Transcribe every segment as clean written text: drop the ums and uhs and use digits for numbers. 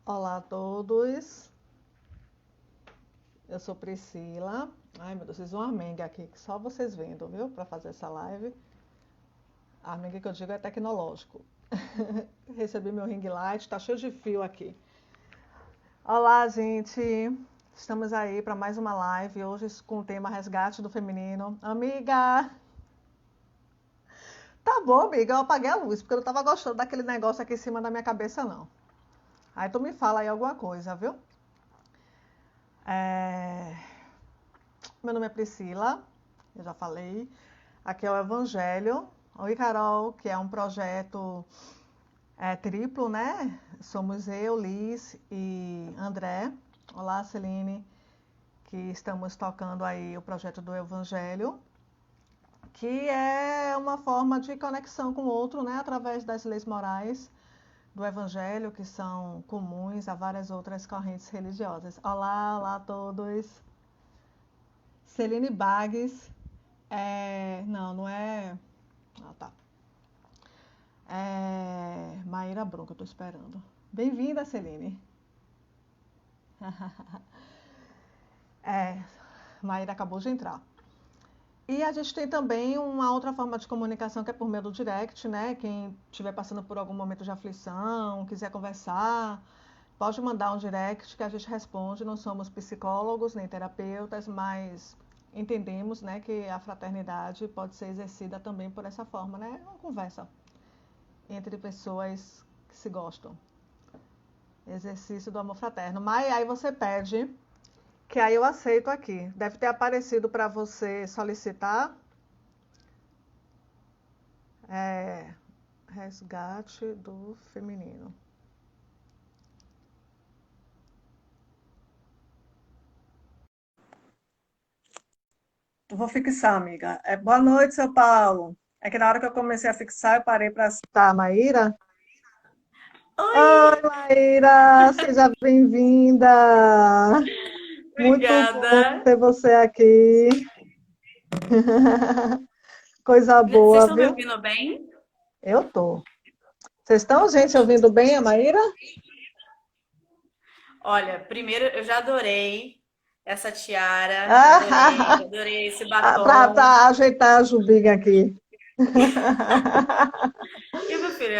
Olá a todos, eu sou Priscila. Ai meu Deus, fiz um armengue aqui que só vocês vendo, viu? Para fazer essa live. Armengue que eu digo é tecnológico. Recebi meu ring light, tá cheio de fio aqui. Olá, gente. Estamos aí para mais uma live, hoje com o tema Resgate do Feminino. Amiga! Tá bom, amiga, eu apaguei a luz, porque eu não tava gostando daquele negócio aqui em cima da minha cabeça, não. Aí tu me fala aí alguma coisa, viu? É... Meu nome é Priscila, eu já falei. Aqui é o Evangelho. Oi, Carol, que é um projeto triplo, né? Somos eu, Liz e André. Olá, Celine, que estamos tocando aí o projeto do Evangelho, que é uma forma de conexão com o outro, né? Através das leis morais do Evangelho, que são comuns a várias outras correntes religiosas. Olá, olá a todos. Celine Bagues. Não, não é. Ah, tá. Maíra Bronca, eu tô esperando. Bem-vinda, Celine. Maíra acabou de entrar. E a gente tem também uma outra forma de comunicação que é por meio do direct, né? Quem estiver passando por algum momento de aflição, quiser conversar, pode mandar um direct que a gente responde. Não somos psicólogos nem terapeutas, mas entendemos, né, que a fraternidade pode ser exercida também por essa forma, né? Uma conversa entre pessoas que se gostam. Exercício do amor fraterno. Mas aí você pede, que aí eu aceito aqui. Deve ter aparecido para você solicitar resgate do feminino. Eu vou fixar, amiga. Boa noite, seu Paulo. É que na hora que eu comecei a fixar, eu parei para citar a Maíra. Oi, Oi, Maíra, seja bem-vinda. Muito bom obrigada. ter você aqui. Coisa Vocês boa, estão me viu? ouvindo bem? Eu tô. Vocês estão, gente, ouvindo bem a Maíra? Olha, primeiro eu já adorei essa tiara, já Ah, adorei esse para batom. ajeitar a Jubinha aqui. E meu filho,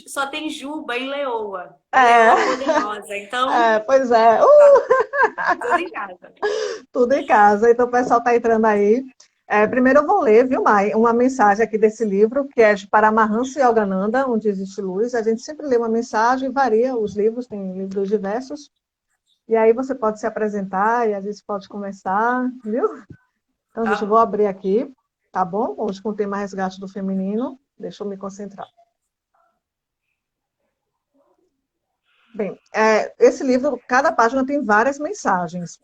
só tem Juba em Leoa, É, Leoa poderosa, então pois é. tá tudo em casa. Tudo em casa. Então o pessoal está entrando aí. Primeiro eu vou ler, viu, Mai, uma mensagem aqui desse livro, que é de Paramahansa Yogananda, Onde Existe Luz. A gente sempre lê uma mensagem, varia os livros, tem livros diversos. E aí você pode se apresentar e a gente pode conversar, viu? Então, Tá gente, eu vou bom. abrir aqui, tá bom? Hoje com o tema resgate do feminino. Deixa eu me concentrar. Bem, esse livro, cada página tem várias mensagens,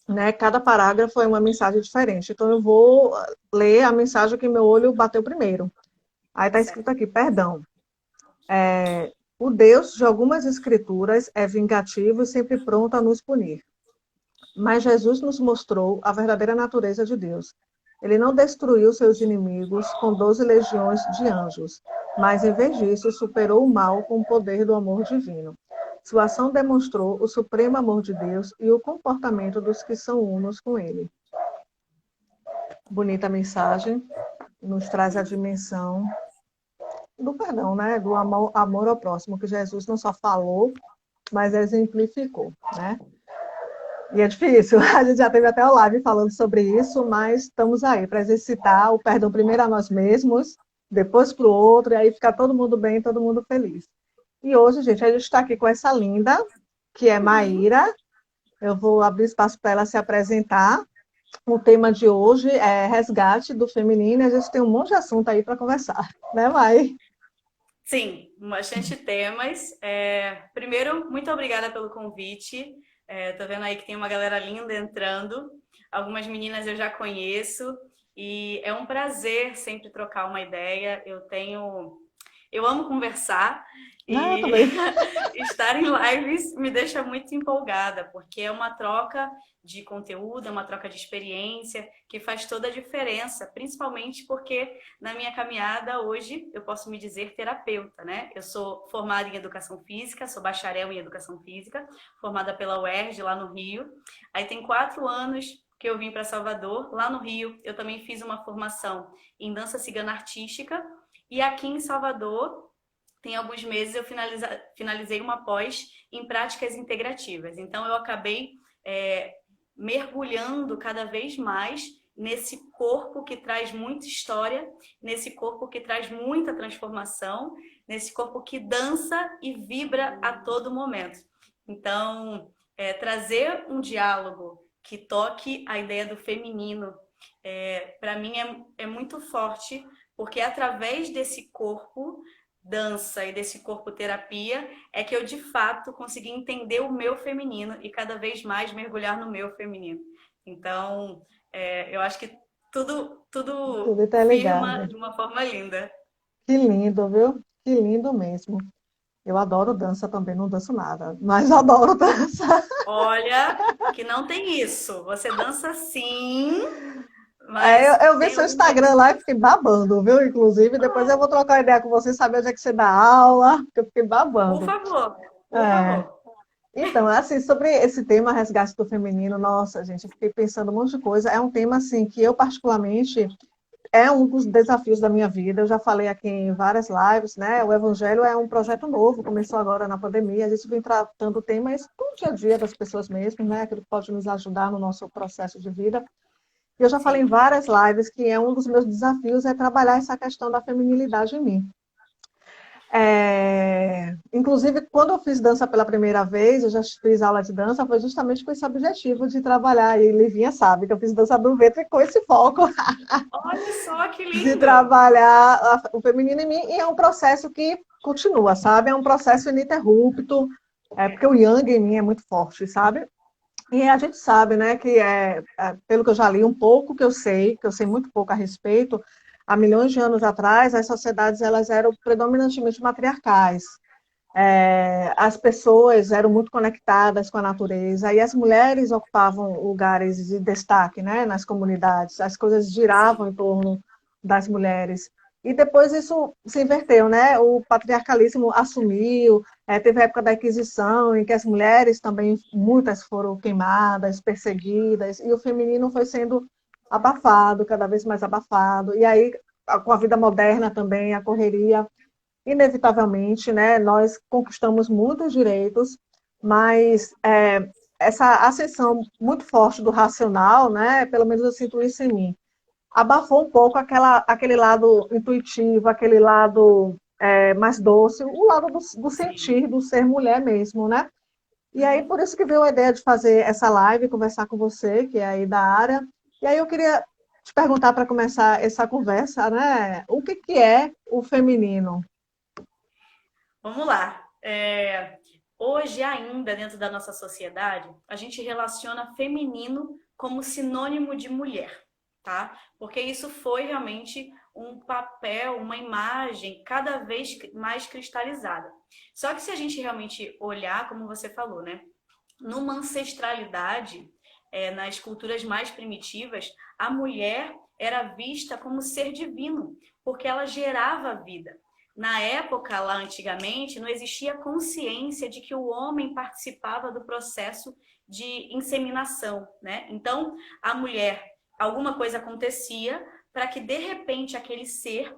né? Cada parágrafo é uma mensagem diferente. Então, eu vou ler a mensagem que meu olho bateu primeiro. Aí está escrito Certo. aqui, perdão. O Deus de algumas escrituras é vingativo e sempre pronto a nos punir. Mas Jesus nos mostrou a verdadeira natureza de Deus. Ele não destruiu seus inimigos com 12 legiões de anjos, mas, em vez disso, superou o mal com o poder do amor divino. Sua ação demonstrou o supremo amor de Deus e o comportamento dos que são unos com ele. Bonita mensagem, nos traz a dimensão do perdão, né? Do amor ao próximo, que Jesus não só falou, mas exemplificou, né? E é difícil, a gente já teve até o live falando sobre isso, mas estamos aí para exercitar o perdão primeiro a nós mesmos, depois para o outro, e aí ficar todo mundo bem, todo mundo feliz. E hoje, gente, a gente está aqui com essa linda, que é Uhum. Maíra. Eu vou abrir espaço para ela se apresentar. O tema de hoje é resgate do feminino, e a gente tem um monte de assunto aí para conversar, né, Mai? Sim, bastante temas. Primeiro, muito obrigada pelo convite. Tô vendo aí que tem uma galera linda entrando. Algumas meninas eu já conheço e é um prazer sempre trocar uma ideia. Eu amo conversar Ah, eu e também. estar em lives me deixa muito empolgada, porque é uma troca de conteúdo, é uma troca de experiência que faz toda a diferença, principalmente porque na minha caminhada hoje eu posso me dizer terapeuta, né? Eu sou formada em educação física, sou bacharel em educação física, formada pela UERJ lá no Rio. Aí tem 4 anos que eu vim para Salvador. Lá no Rio eu também fiz uma formação em dança cigana artística e aqui em Salvador tem alguns meses eu finalizei uma pós em práticas integrativas. Então eu acabei mergulhando cada vez mais nesse corpo que traz muita história, nesse corpo que traz muita transformação, nesse corpo que dança e vibra a todo momento. Então, trazer um diálogo que toque a ideia do feminino, para mim é muito forte, porque através desse corpo dança e desse corpo terapia é que eu de fato consegui entender o meu feminino e cada vez mais mergulhar no meu feminino. Então, eu acho que tudo Tudo firma interligado. de uma forma linda. Que lindo, viu? Que lindo mesmo. Eu adoro dança também, não danço nada, mas adoro dança. Olha, que não tem isso. Você dança sim, É, mas eu vi tem seu algumas. Instagram lá e fiquei babando, viu? Inclusive, depois eu vou trocar ideia com você, saber onde é que você dá aula, que eu fiquei Por babando. favor, por É. favor. Então, assim, sobre esse tema resgate do feminino, nossa, gente, eu fiquei pensando um monte de coisa. É um tema, assim, que eu particularmente é um dos desafios da minha vida. Eu já falei aqui em várias lives, né? O Evangelho é um projeto novo, começou agora na pandemia. A gente vem tratando temas do dia a dia das pessoas mesmo, né? Aquilo que pode nos ajudar no nosso processo de vida. E eu já falei em Sim, várias lives que é um dos meus desafios é trabalhar essa questão da feminilidade em mim. Inclusive, quando eu fiz dança pela primeira vez, eu já fiz aula de dança, foi justamente com esse objetivo de trabalhar, e Livinha sabe que eu fiz dança do ventre com esse foco olha só que de lindo. trabalhar o feminino em mim, e é um processo que continua, sabe? É um processo ininterrupto, porque o yang em mim é muito forte, sabe? E a gente sabe, né, que pelo que eu já li um pouco, que eu sei muito pouco a respeito, há milhões de anos atrás, as sociedades elas eram predominantemente matriarcais. As pessoas eram muito conectadas com a natureza e as mulheres ocupavam lugares de destaque, né, nas comunidades. As coisas Sim, giravam em torno das mulheres. E depois isso se inverteu, né? O patriarcalismo assumiu, teve a época da Inquisição, em que as mulheres também, muitas foram queimadas, perseguidas, e o feminino foi sendo abafado, cada vez mais abafado. E aí, com a vida moderna também, a correria inevitavelmente, né, nós conquistamos muitos direitos, mas essa ascensão muito forte do racional, né, pelo menos eu sinto isso em mim, abafou um pouco aquele lado intuitivo, aquele lado mais doce, o lado do sim. sentir, do ser mulher mesmo, né? E aí, Uhum. por isso que veio a ideia de fazer essa live, conversar com você, que é aí da área. E aí eu queria te perguntar para começar essa conversa, né? O que que é o feminino? Vamos lá. Hoje, ainda dentro da nossa sociedade, a gente relaciona feminino como sinônimo de mulher, tá? Porque isso foi realmente um papel, uma imagem cada vez mais cristalizada. Só que se a gente realmente olhar, como você falou, né? Numa ancestralidade, nas culturas mais primitivas, a mulher era vista como ser divino, porque ela gerava vida. Na época, lá antigamente, não existia consciência de que o homem participava do processo de inseminação, né? Então, a mulher, alguma coisa acontecia para que de repente aquele ser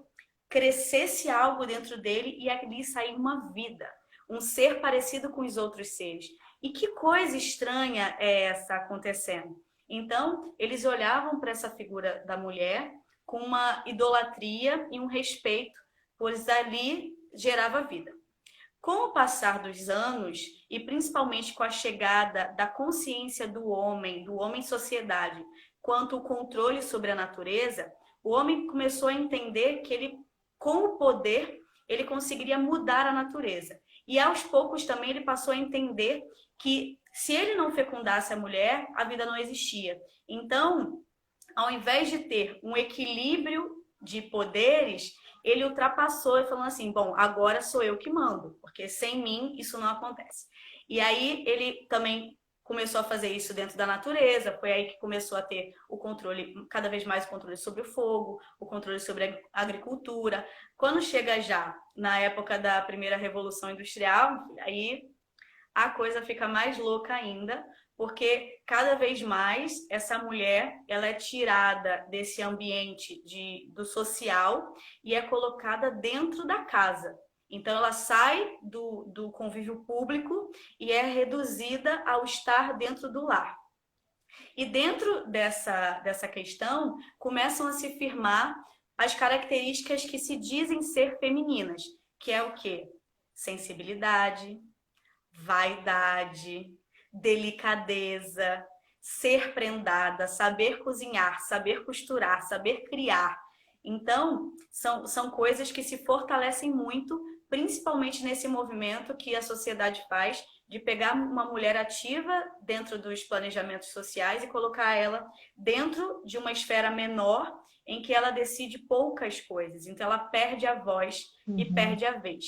crescesse algo dentro dele e ali sair uma vida, um ser parecido com os outros seres. E que coisa estranha é essa acontecendo? Então, eles olhavam para essa figura da mulher com uma idolatria e um respeito, pois ali gerava vida. Com o passar dos anos, e principalmente com a chegada da consciência do homem sociedade, quanto o controle sobre a natureza, o homem começou a entender que ele, com o poder, ele conseguiria mudar a natureza. E aos poucos também ele passou a entender que se ele não fecundasse a mulher, a vida não existia. Então, ao invés de ter um equilíbrio de poderes, ele ultrapassou e falou assim, bom, agora sou eu que mando, porque sem mim isso não acontece. E aí ele também começou a fazer isso dentro da natureza, foi aí que começou a ter o controle, cada vez mais o controle sobre o fogo, o controle sobre a agricultura. Quando chega já na época da primeira Revolução Industrial, aí a coisa fica mais louca ainda, porque cada vez mais essa mulher ela é tirada desse ambiente do social e é colocada dentro da casa. Então ela sai do convívio público e é reduzida ao estar dentro do lar. E dentro dessa questão começam a se firmar as características que se dizem ser femininas, que é o quê? Sensibilidade, vaidade, delicadeza, ser prendada, saber cozinhar, saber costurar, saber criar. Então, são coisas que se fortalecem muito, principalmente nesse movimento que a sociedade faz de pegar uma mulher ativa dentro dos planejamentos sociais e colocar ela dentro de uma esfera menor em que ela decide poucas coisas. Então, ela perde a voz e perde a vez.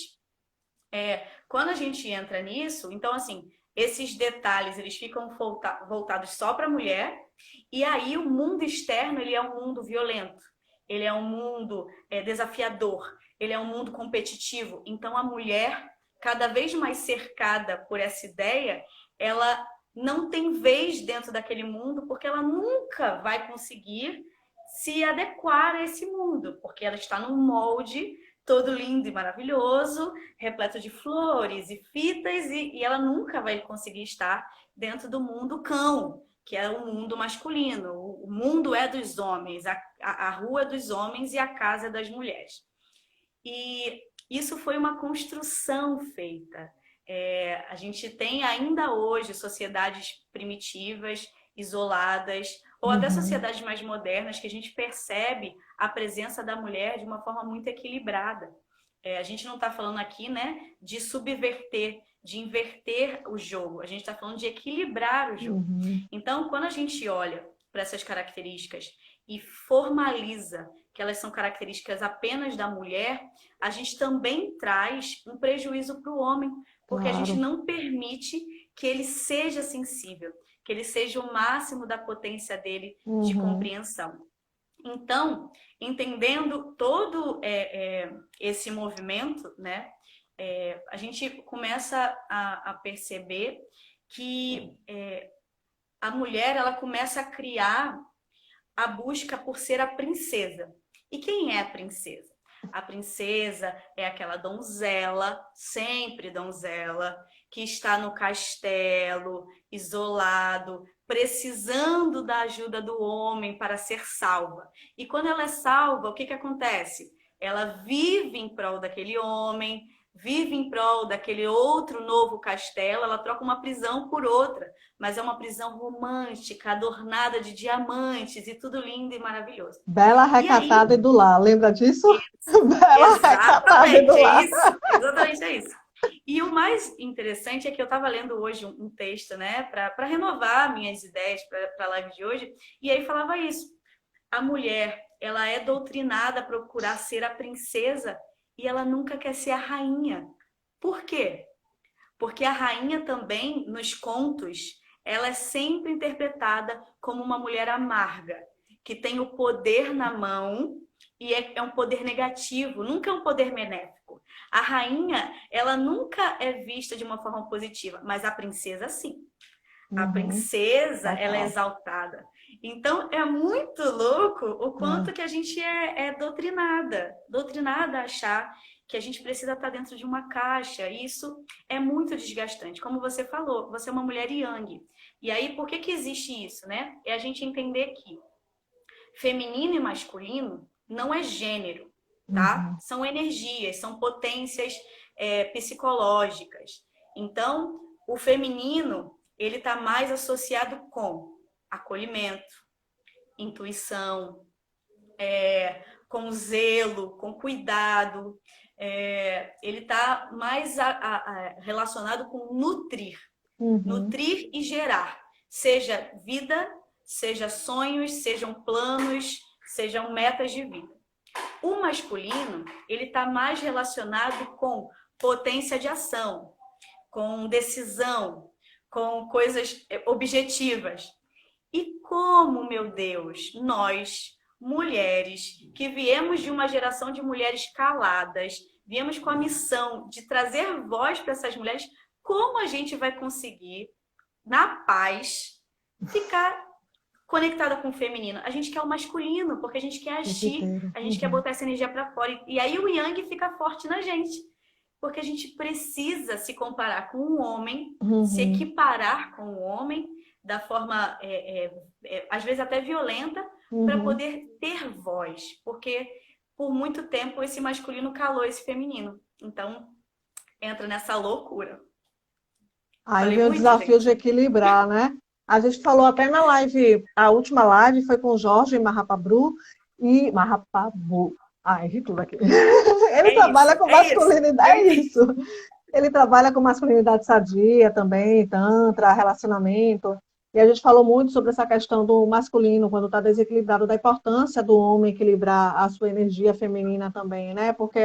Quando a gente entra nisso, então, assim, esses detalhes, eles ficam voltados só para a mulher, e aí o mundo externo, ele é um mundo violento, ele é um mundo desafiador, ele é um mundo competitivo. Então, a mulher, cada vez mais cercada por essa ideia, ela não tem vez dentro daquele mundo, porque ela nunca vai conseguir se adequar a esse mundo, porque ela está num molde todo lindo e maravilhoso, repleto de flores e fitas, e ela nunca vai conseguir estar dentro do mundo cão, que é o mundo masculino. O mundo é dos homens, a rua é dos homens e a casa é das mulheres. E isso foi uma construção feita. A gente tem ainda hoje sociedades primitivas, isoladas, ou até sociedades mais modernas, que a gente percebe a presença da mulher de uma forma muito equilibrada. A gente não está falando aqui, né, de subverter, de inverter o jogo. A gente está falando de equilibrar o jogo. Então, quando a gente olha para essas características e formaliza que elas são características apenas da mulher, a gente também traz um prejuízo para o homem, porque a gente não permite que ele seja sensível, que ele seja o máximo da potência dele de compreensão. Então, entendendo todo esse movimento, né, a gente começa a perceber que a mulher ela começa a criar a busca por ser a princesa. E quem é a princesa? A princesa é aquela donzela, sempre donzela, que está no castelo, isolado, precisando da ajuda do homem para ser salva. E quando ela é salva, o que acontece? Ela vive em prol daquele homem, vive em prol daquele outro novo castelo, ela troca uma prisão por outra, mas é uma prisão romântica, adornada de diamantes e tudo lindo e maravilhoso. Bela, recatada e do lar, lembra disso? Bela, recatada e do lar. Exatamente, é isso. E o mais interessante é que eu estava lendo hoje um texto, né, para renovar minhas ideias para a live de hoje, e aí falava isso. A mulher, ela é doutrinada a procurar ser a princesa e ela nunca quer ser a rainha. Por quê? Porque a rainha também, nos contos, ela é sempre interpretada como uma mulher amarga, que tem o poder na mão e é um poder negativo, nunca é um poder benéfico. A rainha, ela nunca é vista de uma forma positiva, mas a princesa, sim. A princesa, ela é exaltada. Então, é muito louco o quanto que a gente é doutrinada a achar que a gente precisa estar dentro de uma caixa. E isso é muito desgastante. Como você falou, você é uma mulher yang. E aí, por que existe isso, né? É a gente entender que feminino e masculino não é gênero, tá? São energias, são potências psicológicas. Então, o feminino, ele está mais associado com acolhimento, intuição, com zelo, com cuidado. Ele está mais relacionado com nutrir. Nutrir e gerar. Seja vida, seja sonhos, sejam planos, sejam metas de vida. O masculino, ele está mais relacionado com potência de ação, com decisão, com coisas objetivas. E como, meu Deus, nós, mulheres, que viemos de uma geração de mulheres caladas, viemos com a missão de trazer voz para essas mulheres, como a gente vai conseguir, na paz, ficar conectada com o feminino? A gente quer o masculino, porque a gente quer agir, a gente quer botar essa energia para fora. E aí o yang fica forte na gente, porque a gente precisa se comparar com o homem, se equiparar com o homem, da forma, às vezes até violenta, para poder ter voz. Porque por muito tempo esse masculino calou esse feminino. Então, entra nessa loucura. Aí vem o desafio de equilibrar, né? A gente falou até na live, a última live foi com o Jorge Mahaprabhu e Mahaprabhu. Errei tudo aqui. Ele trabalha com masculinidade, é isso. Ele trabalha com masculinidade sadia também, tantra, relacionamento. E a gente falou muito sobre essa questão do masculino, quando está desequilibrado, da importância do homem equilibrar a sua energia feminina também, né? Porque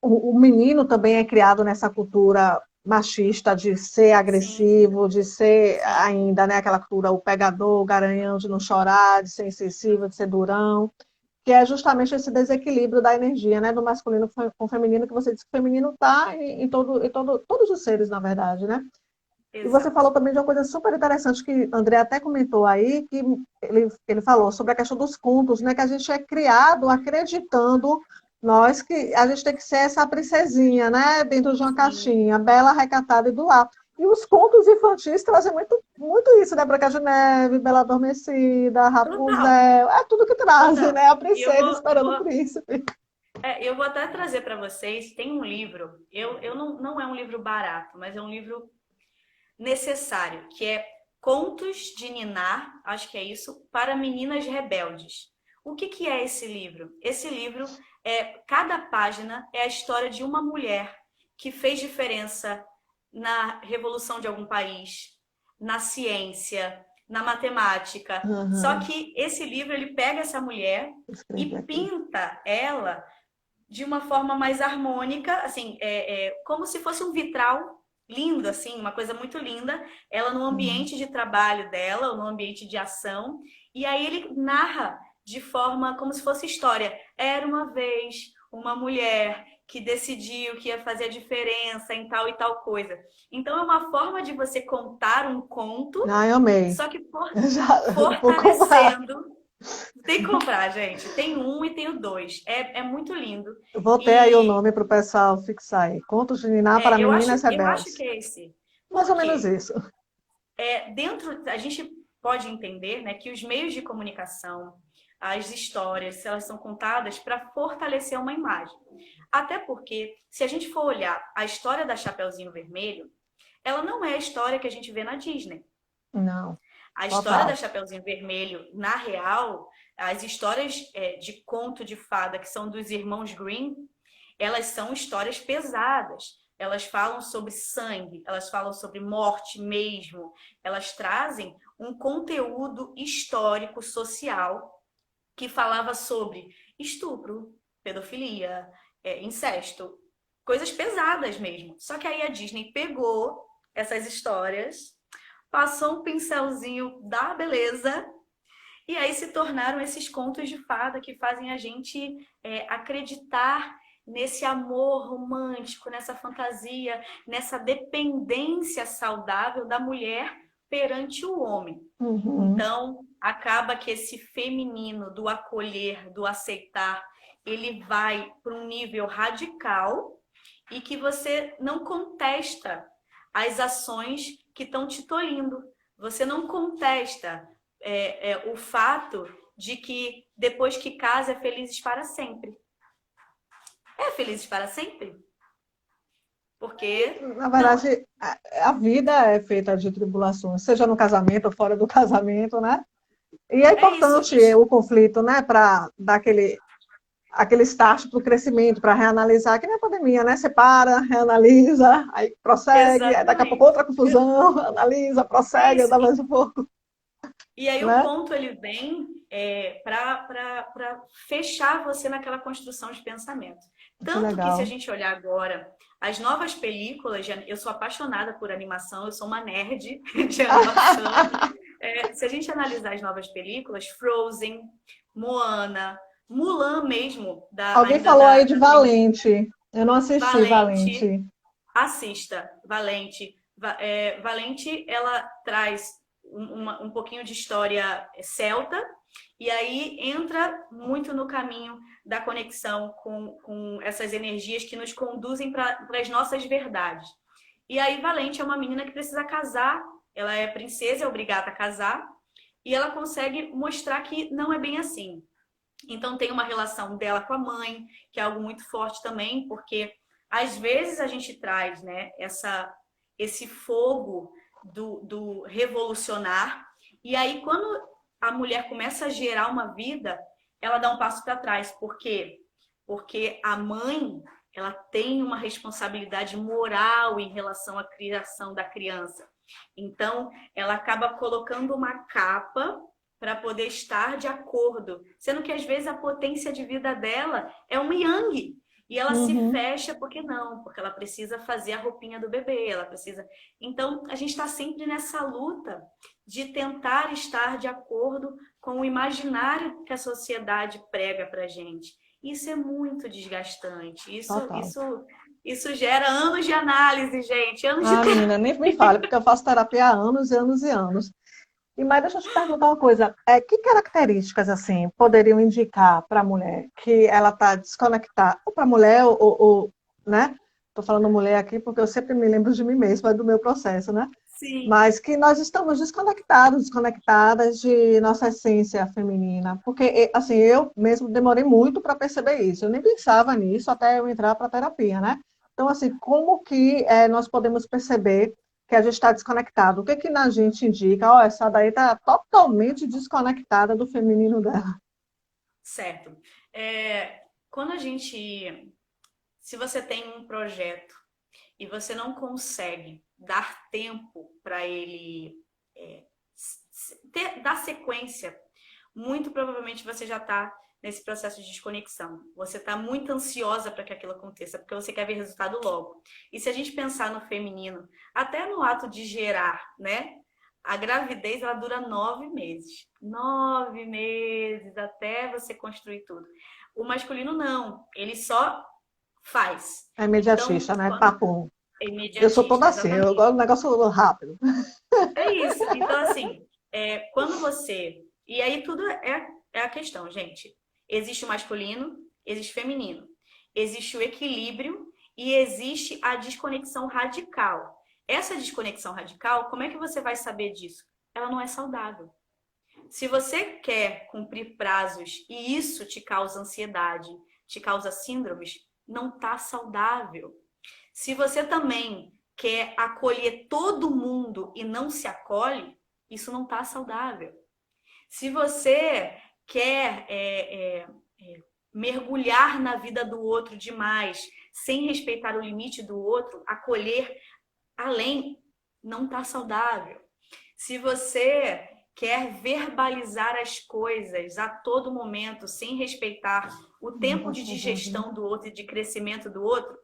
o menino também é criado nessa cultura machista de ser agressivo, de ser ainda, né, aquela cultura, o pegador, o garanhão, de não chorar, de ser insensível, de ser durão, que é justamente esse desequilíbrio da energia, né, do masculino com o feminino, que você disse que o feminino está em todos os seres, na verdade, né? Exato. E você falou também de uma coisa super interessante que André até comentou aí, que ele falou sobre a questão dos contos, né, que a gente é criado acreditando nós que a gente tem que ser essa princesinha, né? Dentro de uma caixinha, bela, recatada e do lar. E os contos infantis trazem muito isso, né? Branca de Neve, Bela Adormecida, Rapunzel, é tudo que trazem, né? A princesa esperando o príncipe. Eu vou até trazer para vocês, tem um livro, não é um livro barato, mas é um livro necessário, que é Contos de Ninar, acho que é isso, para Meninas Rebeldes. O que é esse livro? Esse livro cada página é a história de uma mulher que fez diferença na revolução de algum país, na ciência, na matemática. Só que esse livro, ele pega essa mulher e pinta ela de uma forma mais harmônica, assim, como se fosse um vitral lindo, assim, uma coisa muito linda. Ela no ambiente de trabalho dela, ou no ambiente de ação. E aí ele narra de forma como se fosse história. Era uma vez uma mulher que decidiu que ia fazer a diferença em tal e tal coisa. Então é uma forma de você contar um conto, eu amei. Só que fortalecendo. Tem que comprar, gente. Tem um e tem o 2. É muito lindo. Eu vou ter aí o nome para o pessoal fixar aí. Contos de Ninar para Meninas Rebeldes. Eu acho que é esse. Mais ou menos isso. A gente pode entender, né, que os meios de comunicação, as histórias, elas são contadas para fortalecer uma imagem. Até porque, se a gente for olhar a história da Chapeuzinho Vermelho, ela não é a história que a gente vê na Disney. Não. A história da Chapeuzinho Vermelho, na real, as histórias de conto de fada que são dos irmãos Grimm, elas são histórias pesadas. Elas falam sobre sangue, elas falam sobre morte mesmo. Elas trazem um conteúdo histórico, social, que falava sobre estupro, pedofilia, incesto, coisas pesadas mesmo. Só que aí a Disney pegou essas histórias, passou um pincelzinho da beleza e aí se tornaram esses contos de fada que fazem a gente acreditar nesse amor romântico, nessa fantasia, nessa dependência saudável da mulher perante o homem. Então, acaba que esse feminino do acolher, do aceitar, ele vai para um nível radical e que você não contesta as ações que estão te tolhindo. Você não contesta o fato de que depois que casa é felizes para sempre. É felizes para sempre? Porque... Na verdade, a vida é feita de tribulações, seja no casamento ou fora do casamento, né? E é importante o conflito, né? Para dar aquele start para o crescimento, para reanalisar, que nem a pandemia, né? Você para, reanalisa, aí prossegue, aí daqui a pouco outra confusão, analisa, prossegue, dá mais um pouco. E aí o ponto ele vem para fechar você naquela construção de pensamento. Que Tanto que, se a legal. gente olhar agora, as novas películas, eu sou apaixonada por animação, eu sou uma nerd de animação. Se a gente analisar as novas películas, Frozen, Moana, Mulan mesmo, Alguém ainda falou aí de da primeira, Valente. Eu não assisti Valente, Valente. assista, Valente. Valente, ela traz um pouquinho de história celta, e aí entra muito no caminho da conexão com essas energias que nos conduzem para as nossas verdades. E aí, Valente é uma menina que precisa casar, ela é princesa, é obrigada a casar, e ela consegue mostrar que não é bem assim. Então, tem uma relação dela com a mãe, que é algo muito forte também, porque às vezes a gente traz, né, esse fogo do revolucionar, e aí quando a mulher começa a gerar uma vida, ela dá um passo para trás. Por quê? Porque a mãe, ela tem uma responsabilidade moral em relação à criação da criança. Então, ela acaba colocando uma capa para poder estar de acordo, sendo que às vezes a potência de vida dela é uma yang. E ela se Uhum. fecha porque não, porque ela precisa fazer a roupinha do bebê, ela precisa. Então, a gente está sempre nessa luta de tentar estar de acordo com o imaginário que a sociedade prega para gente. Isso é muito desgastante. Total. Isso gera anos de análise, gente, anos de Ah, menina, nem me fale, porque eu faço terapia há anos e anos e anos. E mas deixa eu te perguntar uma coisa, que características assim poderiam indicar para a mulher que ela está desconectada, ou para a mulher, né? Estou falando mulher aqui porque eu sempre me lembro de mim mesma, do meu processo, né? sim. Mas que nós estamos desconectados, desconectadas de nossa essência feminina, porque assim eu mesmo demorei muito para perceber isso. Eu nem pensava nisso até eu entrar para a terapia, né? Então assim, como que nós podemos perceber que a gente está desconectado? O que que na gente indica? Ó, essa daí está totalmente desconectada do feminino dela. Certo. Quando a gente. Se você tem um projeto e você não consegue dar tempo para ele dar sequência, muito provavelmente você já está nesse processo de desconexão. Você está muito ansiosa para que aquilo aconteça, porque você quer ver resultado logo. E se a gente pensar no feminino, até no ato de gerar, né? A gravidez, ela dura 9 meses. 9 meses até você construir tudo. O masculino, não. Ele só faz. É Então, imediatista, né? quando Papo. é Eu sou toda imediatista, assim, eu exatamente. gosto do negócio rápido. É isso. Então, assim, quando você. E aí tudo é a questão, gente. Existe o masculino, existe o feminino. Existe o equilíbrio e existe a desconexão radical. Essa desconexão radical, como é que você vai saber disso? Ela não é saudável. Se você quer cumprir prazos e isso te causa ansiedade, te causa síndromes, não está saudável. Se você também quer acolher todo mundo e não se acolhe, isso não está saudável. Se você quer mergulhar na vida do outro demais, sem respeitar o limite do outro, acolher além, não está saudável. Se você quer verbalizar as coisas a todo momento, sem respeitar o Não tempo tá de saudável. digestão do outro e de crescimento do outro,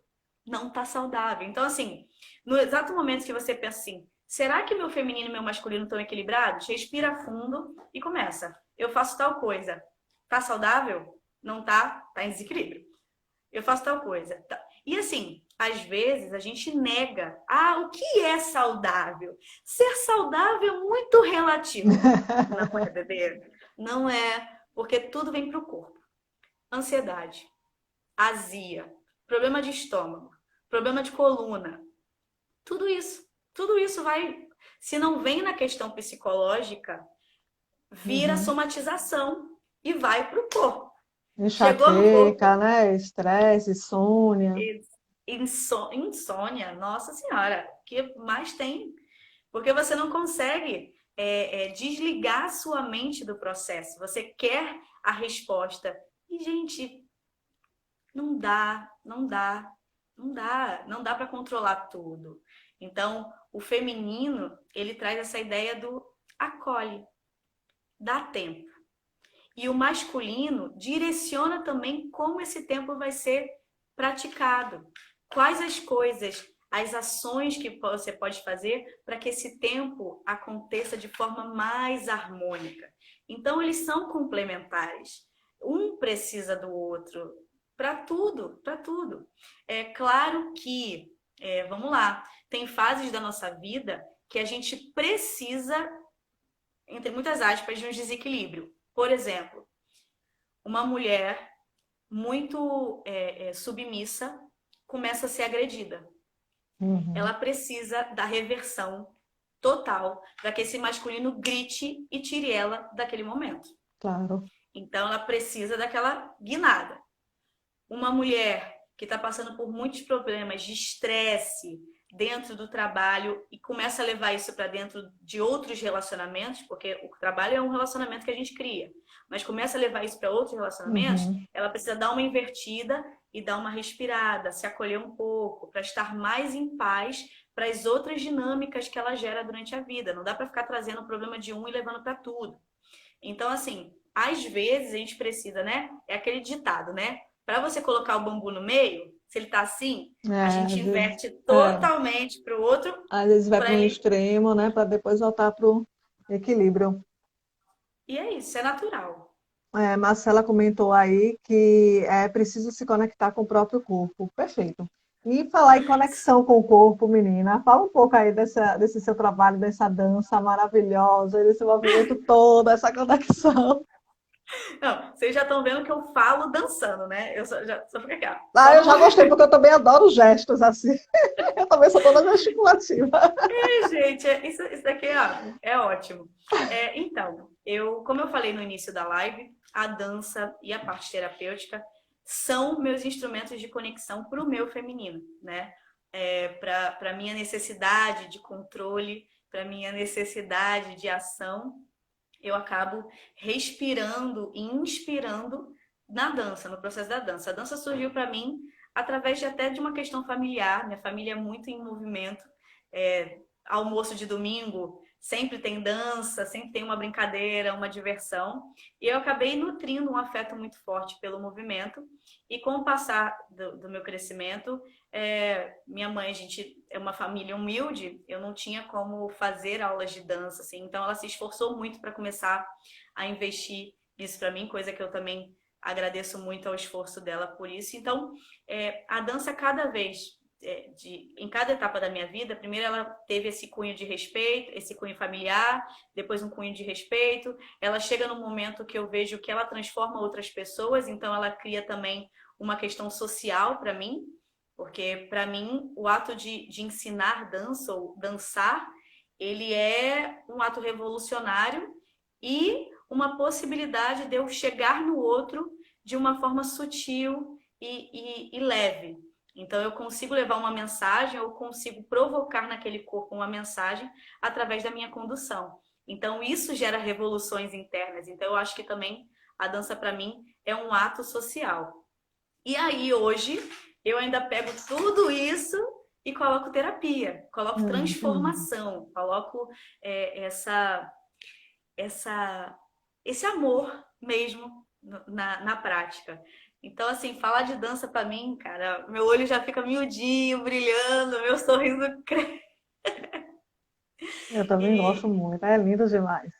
não está saudável. Então, assim, no exato momento que você pensa assim, será que meu feminino e meu masculino estão equilibrados? Respira fundo e começa. Eu faço tal coisa. Tá saudável? Não tá? Tá em desequilíbrio. Eu faço tal coisa. E assim, às vezes a gente nega. Ah, o que é saudável? Ser saudável é muito relativo. Não é, bebê? Não é, porque tudo vem para o corpo. Ansiedade, azia, problema de estômago, problema de coluna, tudo isso vai, se não vem na questão psicológica, vira Uhum. somatização e vai para o corpo. Chegou no Enxaqueca, corpo, né? Estresse, insônia. insônia, nossa senhora, o que mais tem? Porque você não consegue desligar a sua mente do processo. Você quer a resposta. E, gente, não dá, não dá, não dá para controlar tudo. Então, o feminino, ele traz essa ideia do acolhe, dá tempo. E o masculino direciona também como esse tempo vai ser praticado. Quais as coisas, as ações que você pode fazer para que esse tempo aconteça de forma mais harmônica. Então, eles são complementares. Um precisa do outro para tudo, para tudo. É claro que, vamos lá, tem fases da nossa vida que a gente precisa, entre muitas aspas, de um desequilíbrio. Por exemplo, uma mulher muito submissa começa a ser agredida. Uhum, Ela precisa da reversão total para que esse masculino grite e tire ela daquele momento. claro. Então, ela precisa daquela guinada. Uma mulher que está passando por muitos problemas de estresse dentro do trabalho e começa a levar isso para dentro de outros relacionamentos, porque o trabalho é um relacionamento que a gente cria, mas começa a levar isso para outros relacionamentos, Uhum. ela precisa dar uma invertida e dar uma respirada, se acolher um pouco, para estar mais em paz para as outras dinâmicas que ela gera durante a vida. Não dá para ficar trazendo o problema de um e levando para tudo. Então, assim, às vezes a gente precisa, né? É aquele ditado, né? Para você colocar o bambu no meio, se ele tá assim, a gente Às vezes, inverte é, totalmente para o outro, às vezes vai para para um ele. extremo, né, para depois voltar para o equilíbrio. E é isso, é natural. Marcela comentou aí que é preciso se conectar com o próprio corpo. Perfeito. E falar em conexão com o corpo, menina, fala um pouco aí desse seu trabalho, dessa dança maravilhosa, desse movimento todo, essa conexão. Não, vocês já estão vendo que eu falo dançando, né? Eu só fico aqui, ó. Ah, Só eu no já gostei, movimento. porque eu também adoro gestos assim. Eu também sou toda gesticulativa. Gente, isso daqui ó, é ótimo. Então, como eu falei no início da live, a dança e a parte terapêutica são meus instrumentos de conexão para o meu feminino, né? Para minha necessidade de controle, para minha necessidade de ação, eu acabo respirando e inspirando na dança, no processo da dança. A dança surgiu para mim através até de uma questão familiar. Minha família é muito em movimento. Almoço de domingo sempre tem dança, sempre tem uma brincadeira, uma diversão. E eu acabei nutrindo um afeto muito forte pelo movimento. E com o passar do meu crescimento, minha mãe, a gente é uma família humilde, eu não tinha como fazer aulas de dança, assim. Então ela se esforçou muito para começar a investir nisso para mim, coisa que eu também agradeço muito ao esforço dela por isso. Então, a dança cada vez em cada etapa da minha vida, primeiro ela teve esse cunho de respeito, esse cunho familiar, depois um cunho de respeito. Ela chega num momento que eu vejo que ela transforma outras pessoas, então ela cria também uma questão social para mim, porque para mim o ato de ensinar dança ou dançar, ele é um ato revolucionário e uma possibilidade de eu chegar no outro de uma forma sutil e leve. Então, eu consigo levar uma mensagem, eu consigo provocar naquele corpo uma mensagem através da minha condução. Então, isso gera revoluções internas. Então, eu acho que também a dança, para mim, é um ato social. E aí, hoje, eu ainda pego tudo isso e coloco terapia, coloco Uhum. transformação, coloco essa, esse amor mesmo na prática. Então, assim, falar de dança pra mim, cara, meu olho já fica miudinho, brilhando, meu sorriso cresce. Eu também gosto E, muito, é lindo demais.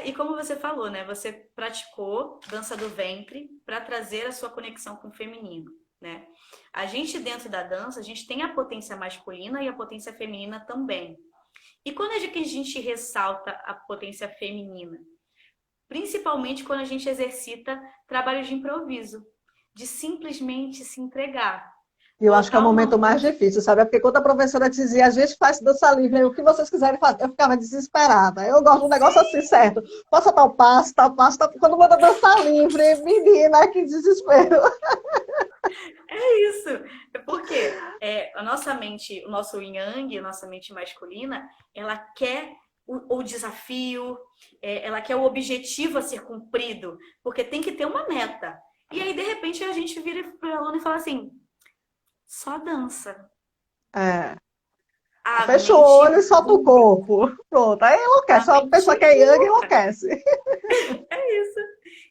e como você falou, né? Você praticou dança do ventre para trazer a sua conexão com o feminino, né? A gente, dentro da dança, a gente tem a potência masculina e a potência feminina também. E quando é que a gente ressalta a potência feminina? Principalmente quando a gente exercita trabalho de improviso, de simplesmente se entregar, E eu acho que é o colocar uma momento mais música. difícil, sabe? É porque quando a professora dizia, a gente faz dança livre, aí o que vocês quiserem fazer, eu ficava desesperada. Eu gosto de um negócio assim, certo? Posso tal passo, tal... quando manda dançar livre, menina, que desespero. É isso. É porque a nossa mente, o nosso yang, a nossa mente masculina, ela quer o desafio, ela quer o objetivo a ser cumprido, porque tem que ter uma meta. E aí, de repente, a gente vira para o aluno e fala assim: só dança. É, A fecha o mente olho e solta o buga, corpo. Pronto, aí a enlouquece. Uma mente pessoa que é yang buga. enlouquece. É isso.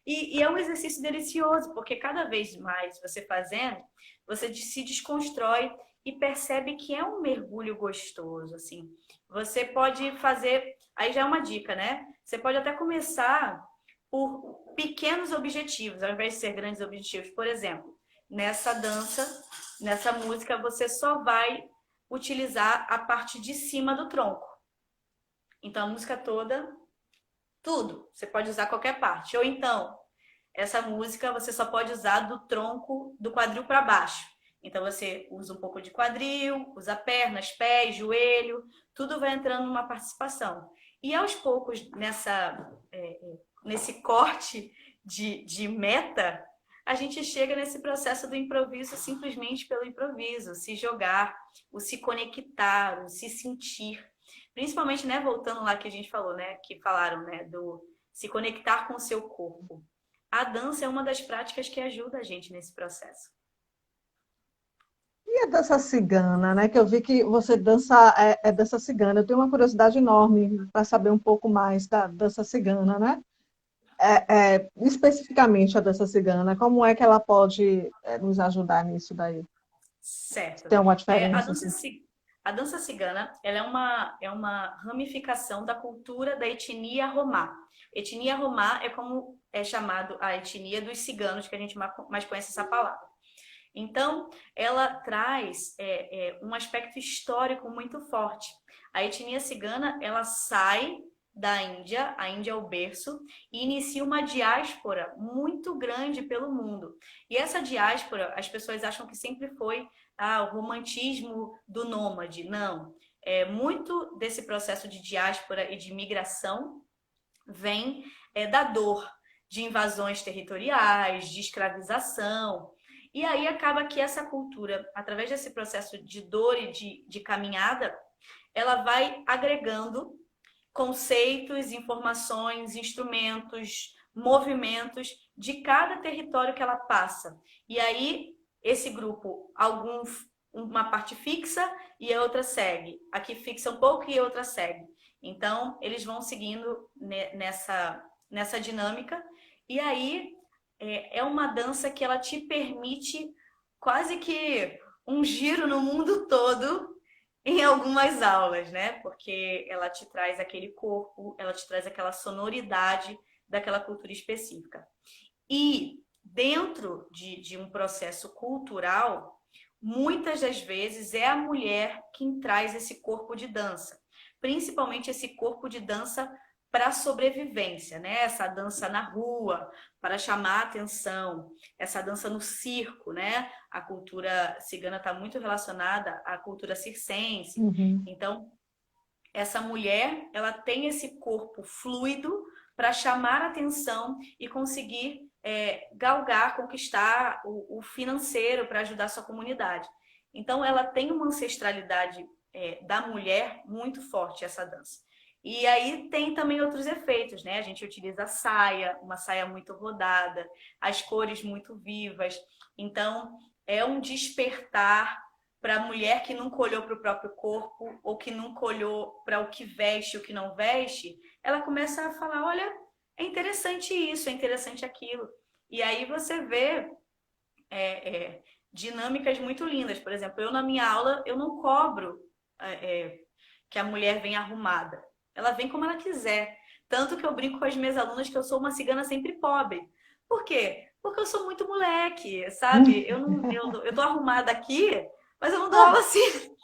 E é um exercício delicioso, porque cada vez mais você fazendo, você se desconstrói e percebe que é um mergulho gostoso, assim. Você pode fazer, aí já é uma dica, né? Você pode até começar por pequenos objetivos, ao invés de ser grandes objetivos. Por exemplo, nessa dança, nessa música, você só vai utilizar a parte de cima do tronco. Então, a música toda, tudo, você pode usar qualquer parte. Ou então, essa música você só pode usar do tronco, do quadril para baixo. Então, você usa um pouco de quadril, usa pernas, pés, joelho, tudo vai entrando numa participação. E aos poucos, nesse corte de meta, a gente chega nesse processo do improviso simplesmente pelo improviso, se jogar, o se conectar, o se sentir. Principalmente, né, voltando lá que a gente falou, né, que falaram, né, do se conectar com o seu corpo. A dança é uma das práticas que ajuda a gente nesse processo. E a dança cigana, né? Que eu vi que você dança, dança cigana. Eu tenho uma curiosidade enorme para saber um pouco mais da dança cigana, né? Especificamente a dança cigana, como é que ela pode nos ajudar nisso daí? Certo. Tem alguma É, diferença, assim? a dança cigana, ela é uma ramificação da cultura da etnia romá. Etnia romá é como é chamado a etnia dos ciganos, que a gente mais conhece essa palavra. Então, ela traz um aspecto histórico muito forte. A etnia cigana, ela sai da Índia, a Índia é o berço, e inicia uma diáspora muito grande pelo mundo. E essa diáspora, as pessoas acham que sempre foi o romantismo do nômade. Não. Muito desse processo de diáspora e de migração vem da dor, de invasões territoriais, de escravização. E aí acaba que essa cultura, através desse processo de dor e de caminhada, ela vai agregando conceitos, informações, instrumentos, movimentos de cada território que ela passa. E aí, esse grupo, uma parte fixa e a outra segue. Aqui fixa um pouco e a outra segue. Então, eles vão seguindo nessa dinâmica. E aí, é uma dança que ela te permite quase que um giro no mundo todo em algumas aulas, né? Porque ela te traz aquele corpo, ela te traz aquela sonoridade daquela cultura específica. E dentro de um processo cultural, muitas das vezes é a mulher quem traz esse corpo de dança, principalmente esse corpo de dança para sobrevivência, né? Essa dança na rua, para chamar a atenção, essa dança no circo, né? A cultura cigana está muito relacionada à cultura circense. Uhum. Então, essa mulher, ela tem esse corpo fluido para chamar a atenção e conseguir galgar, conquistar o financeiro para ajudar a sua comunidade. Então, ela tem uma ancestralidade da mulher muito forte, essa dança. E aí tem também outros efeitos, né? A gente utiliza a saia, uma saia muito rodada, as cores muito vivas. Então, é um despertar para a mulher que nunca olhou para o próprio corpo ou que nunca olhou para o que veste, o que não veste. Ela começa a falar, olha, é interessante isso, é interessante aquilo. E aí você vê dinâmicas muito lindas. Por exemplo, eu na minha aula, eu não cobro que a mulher venha arrumada. Ela vem como ela quiser. Tanto que eu brinco com as minhas alunas que eu sou uma cigana sempre pobre. Por quê? Porque eu sou muito moleque, sabe? Eu tô arrumada aqui, mas eu não dou aula assim.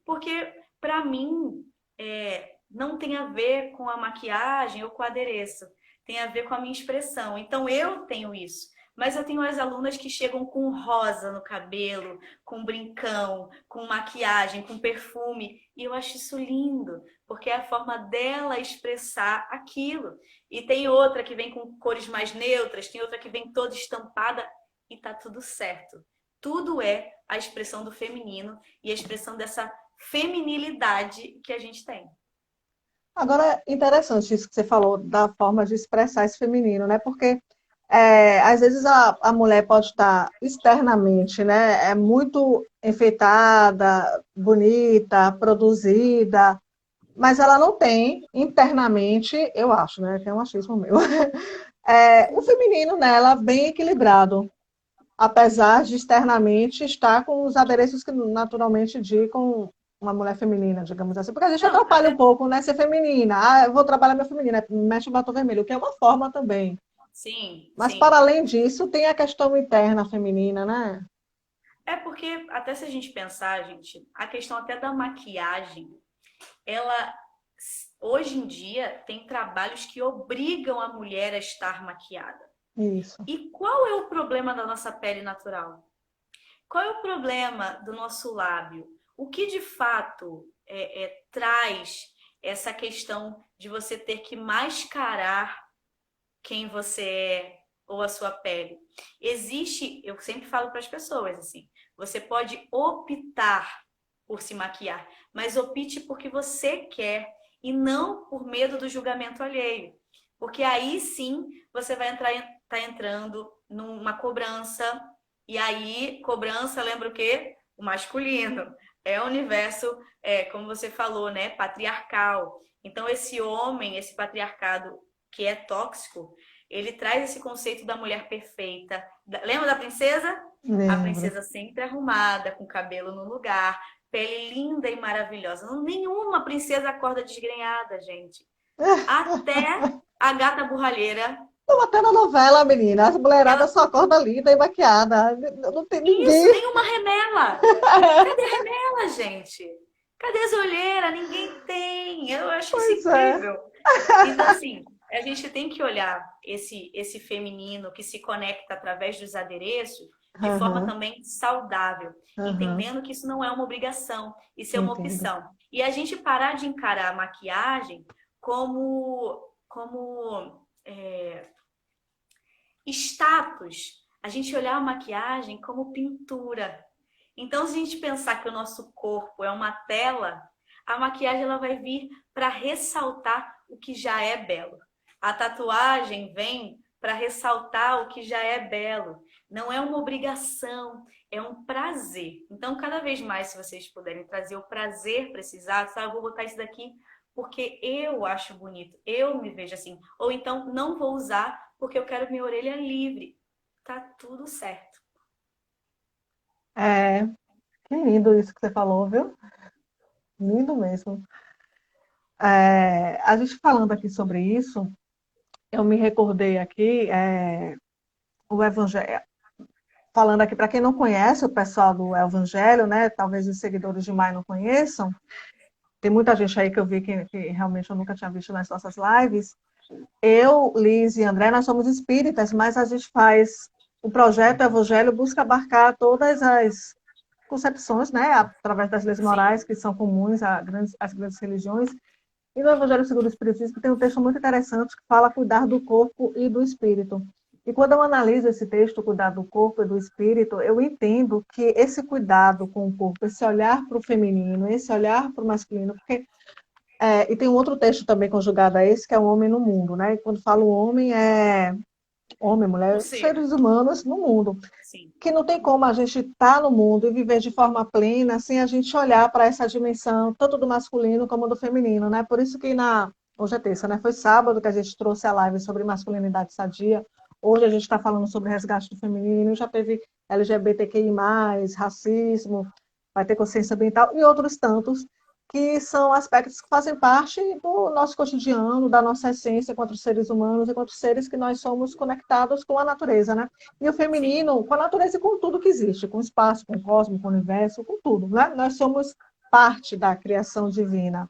Porque, para mim, não tem a ver com a maquiagem ou com o adereço. Tem a ver com a minha expressão. Então, eu tenho isso. Mas eu tenho as alunas que chegam com rosa no cabelo, com brincão, com maquiagem, com perfume. E eu acho isso lindo, porque é a forma dela expressar aquilo. E tem outra que vem com cores mais neutras, tem outra que vem toda estampada e tá tudo certo. Tudo é a expressão do feminino e a expressão dessa feminilidade que a gente tem. Agora, é interessante isso que você falou da forma de expressar esse feminino, né? Porque às vezes a mulher pode estar externamente, né? É muito enfeitada, bonita, produzida, mas ela não tem internamente, eu acho, né, que é um achismo meu, o feminino nela bem equilibrado, apesar de externamente estar com os adereços que naturalmente indicam uma mulher feminina, digamos assim, porque a gente Não, atrapalha um até pouco, né, ser feminina. Ah, eu vou trabalhar minha feminina, mexe o batom vermelho, que é uma forma também. sim, Mas para sim. além disso, tem a questão interna feminina, né? É porque, até se a gente pensar, gente, a questão até da maquiagem, ela, hoje em dia, tem trabalhos que obrigam a mulher a estar maquiada. Isso. E qual é o problema da nossa pele natural? Qual é o problema do nosso lábio? O que de fato traz essa questão de você ter que mascarar quem você é ou a sua pele? Existe, eu sempre falo para as pessoas assim, você pode optar por se maquiar, mas opte porque você quer e não por medo do julgamento alheio. Porque aí sim você vai tá entrando numa cobrança, e aí cobrança lembra o quê? O masculino. É o universo, como você falou, né, patriarcal. Então esse homem, esse patriarcado que é tóxico, ele traz esse conceito da mulher perfeita. Lembra da princesa? A Lembro. princesa sempre arrumada, com cabelo no lugar, pele linda e maravilhosa. Nenhuma princesa acorda desgrenhada, gente. Até a gata borralheira. Como até na novela, menina, as mulheradas Ela... só acorda linda e maquiada. Não tem Isso, ninguém. nenhuma remela. Cadê a remela, gente? Cadê as olheiras? Ninguém tem. Eu acho isso Pois é. incrível. Então, assim, a gente tem que olhar esse feminino que se conecta através dos adereços de forma Aham, também saudável, aham, entendendo que isso não é uma obrigação, isso é uma entendo. opção. E a gente parar de encarar a maquiagem como status, a gente olhar a maquiagem como pintura. Então, se a gente pensar que o nosso corpo é uma tela, a maquiagem ela vai vir para ressaltar o que já é belo. A tatuagem vem para ressaltar o que já é belo. Não é uma obrigação, é um prazer. Então, cada vez mais, se vocês puderem trazer o prazer para esses atos, eu vou botar isso daqui porque eu acho bonito, eu me vejo assim. Ou então, não vou usar porque eu quero minha orelha livre. Tá tudo certo. É, que lindo isso que você falou, viu? Lindo mesmo. A gente falando aqui sobre isso, eu me recordei aqui, o Evangelho, falando aqui para quem não conhece o pessoal do Evangelho, né? Talvez os seguidores de Mai não conheçam. Tem muita gente aí que eu vi que realmente eu nunca tinha visto nas nossas lives. Eu, Liz e André, nós somos espíritas, mas a gente faz o projeto Evangelho busca abarcar todas as concepções, né, através das leis morais Sim, que são comuns às grandes religiões. E no Evangelho segundo o Espiritismo tem um texto muito interessante que fala cuidar do corpo e do espírito. E quando eu analiso esse texto, cuidar do corpo e do espírito, eu entendo que esse cuidado com o corpo, esse olhar para o feminino, esse olhar para o masculino, porque e tem um outro texto também conjugado a esse, que é o homem no mundo, né? E quando falo homem, é homem, o mulher, ser. seres humanos no mundo. Sim, Que não tem como a gente estar no mundo e viver de forma plena sem a gente olhar para essa dimensão, tanto do masculino como do feminino, né? Por isso que hoje é terça, né? Foi sábado que a gente trouxe a live sobre masculinidade sadia. Hoje a gente está falando sobre resgate do feminino, já teve LGBTQI+, racismo, vai ter consciência ambiental e outros tantos que são aspectos que fazem parte do nosso cotidiano, da nossa essência enquanto seres humanos, enquanto seres que nós somos conectados com a natureza, né? E o sim, feminino com a natureza e com tudo que existe, com o espaço, com o cosmos, com o universo, com tudo, né? Nós somos parte da criação divina,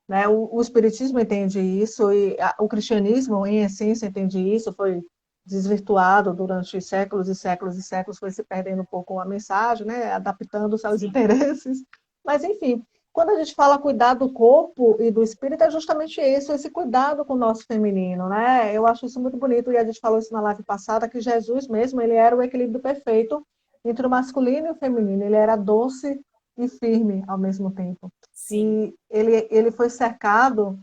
né? O espiritismo entende isso e o cristianismo, em essência, entende isso, foi desvirtuado durante séculos e séculos e séculos, foi se perdendo um pouco a mensagem, né? Adaptando-se aos sim, interesses. Mas, enfim, quando a gente fala cuidar do corpo e do espírito, é justamente isso, esse cuidado com o nosso feminino, né? Eu acho isso muito bonito, e a gente falou isso na live passada, que Jesus mesmo, ele era o equilíbrio perfeito entre o masculino e o feminino, ele era doce e firme ao mesmo tempo. sim, E ele foi cercado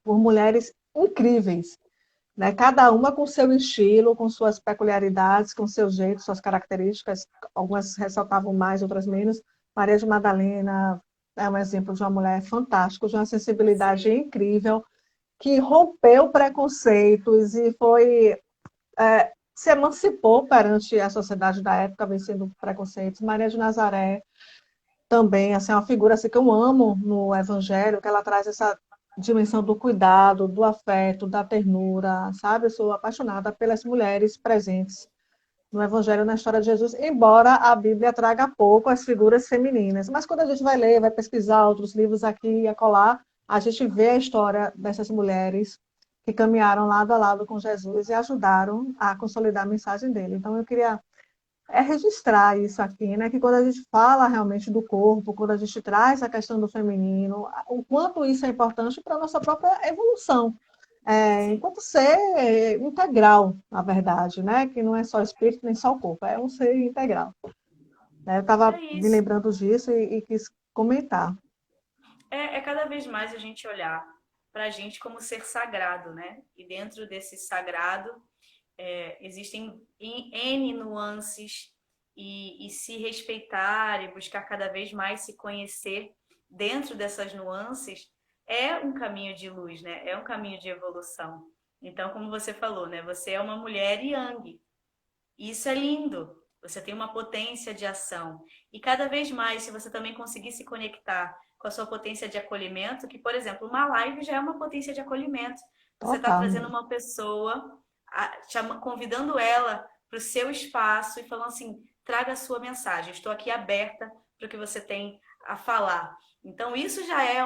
por mulheres incríveis, né? Cada uma com seu estilo, com suas peculiaridades, com seu jeito, suas características. Algumas ressaltavam mais, outras menos. Maria de Madalena, é um exemplo de uma mulher fantástica, de uma sensibilidade Sim, incrível, que rompeu preconceitos e se emancipou perante a sociedade da época, vencendo preconceitos. Maria de Nazaré também, assim, é uma figura assim, que eu amo no Evangelho, que ela traz essa dimensão do cuidado, do afeto, da ternura, sabe? Eu sou apaixonada pelas mulheres presentes no Evangelho, na história de Jesus, embora a Bíblia traga pouco as figuras femininas. Mas quando a gente vai ler, vai pesquisar outros livros aqui e acolá, a gente vê a história dessas mulheres que caminharam lado a lado com Jesus e ajudaram a consolidar a mensagem dele. Então, eu queria registrar isso aqui, né? Que quando a gente fala realmente do corpo, quando a gente traz a questão do feminino, o quanto isso é importante para a nossa própria evolução, sim. enquanto ser integral, na verdade, né? Que não é só espírito nem só o corpo, é um ser integral. Né? Eu É estava me isso. lembrando disso e quis comentar. É cada vez mais a gente olhar para a gente como ser sagrado, né? E dentro desse sagrado existem N nuances e se respeitar e buscar cada vez mais se conhecer dentro dessas nuances é um caminho de luz, né? É um caminho de evolução. Então, como você falou, né? Você é uma mulher yang. Isso é lindo. Você tem uma potência de ação. E cada vez mais, se você também conseguir se conectar com a sua potência de acolhimento, que, por exemplo, uma live já é uma potência de acolhimento. Você está trazendo Totalmente. uma pessoa, convidando ela para o seu espaço e falando assim: traga a sua mensagem, estou aqui aberta para o que você tem a falar. Então, isso já é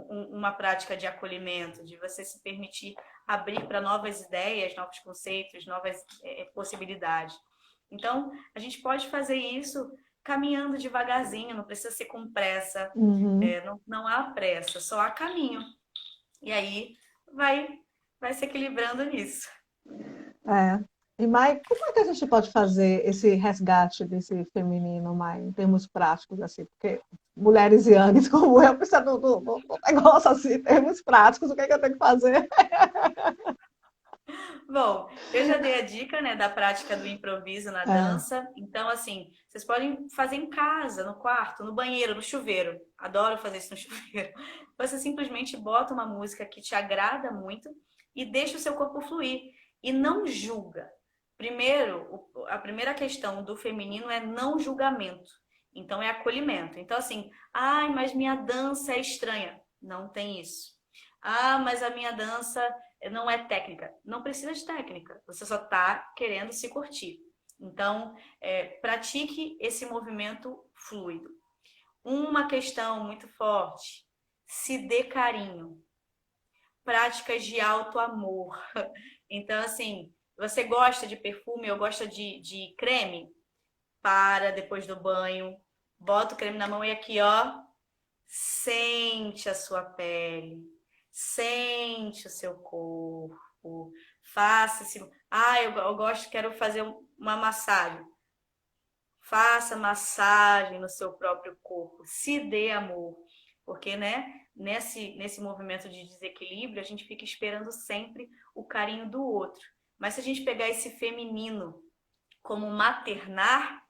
uma prática de acolhimento, de você se permitir abrir para novas ideias, novos conceitos, novas possibilidades. Então, a gente pode fazer isso caminhando devagarzinho, não precisa ser com pressa, Uhum. não há pressa, só há caminho. E aí vai, vai se equilibrando nisso. É. E, Mai, como é que a gente pode fazer esse resgate desse feminino, Mai, em termos práticos, assim? Porque mulheres yangues como eu precisam do negócio assim, em termos práticos, o que é que eu tenho que fazer? Bom, eu já dei a dica, né, da prática do improviso na É. dança. Então, assim, vocês podem fazer em casa, no quarto, no banheiro, no chuveiro. Adoro fazer isso no chuveiro. Você simplesmente bota uma música que te agrada muito e deixa o seu corpo fluir. E não julga. Primeiro, a primeira questão do feminino é não julgamento. Então, é acolhimento. Então, assim, ai, mas minha dança é estranha. Não tem isso. Ah, mas a minha dança não é técnica. Não precisa de técnica. Você só está querendo se curtir. Então, pratique esse movimento fluido. Uma questão muito forte: se dê carinho. Práticas de alto amor. Então, assim, você gosta de perfume ou gosta de creme? Para depois do banho, bota o creme na mão e aqui, ó, sente a sua pele, sente o seu corpo, faça esse. Ah, eu gosto, quero fazer uma massagem. Faça massagem no seu próprio corpo, se dê amor, porque, né, nesse movimento de desequilíbrio, a gente fica esperando sempre o carinho do outro. Mas se a gente pegar esse feminino como maternar,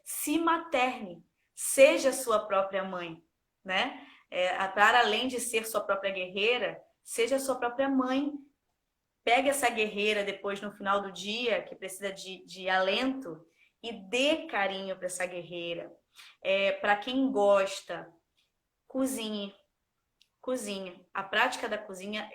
se materne, seja sua própria mãe, né? Para além de ser sua própria guerreira, seja sua própria mãe. Pegue essa guerreira depois no final do dia, que precisa de alento, e dê carinho para essa guerreira. Para quem gosta, cozinhe, cozinhe. A prática da cozinha,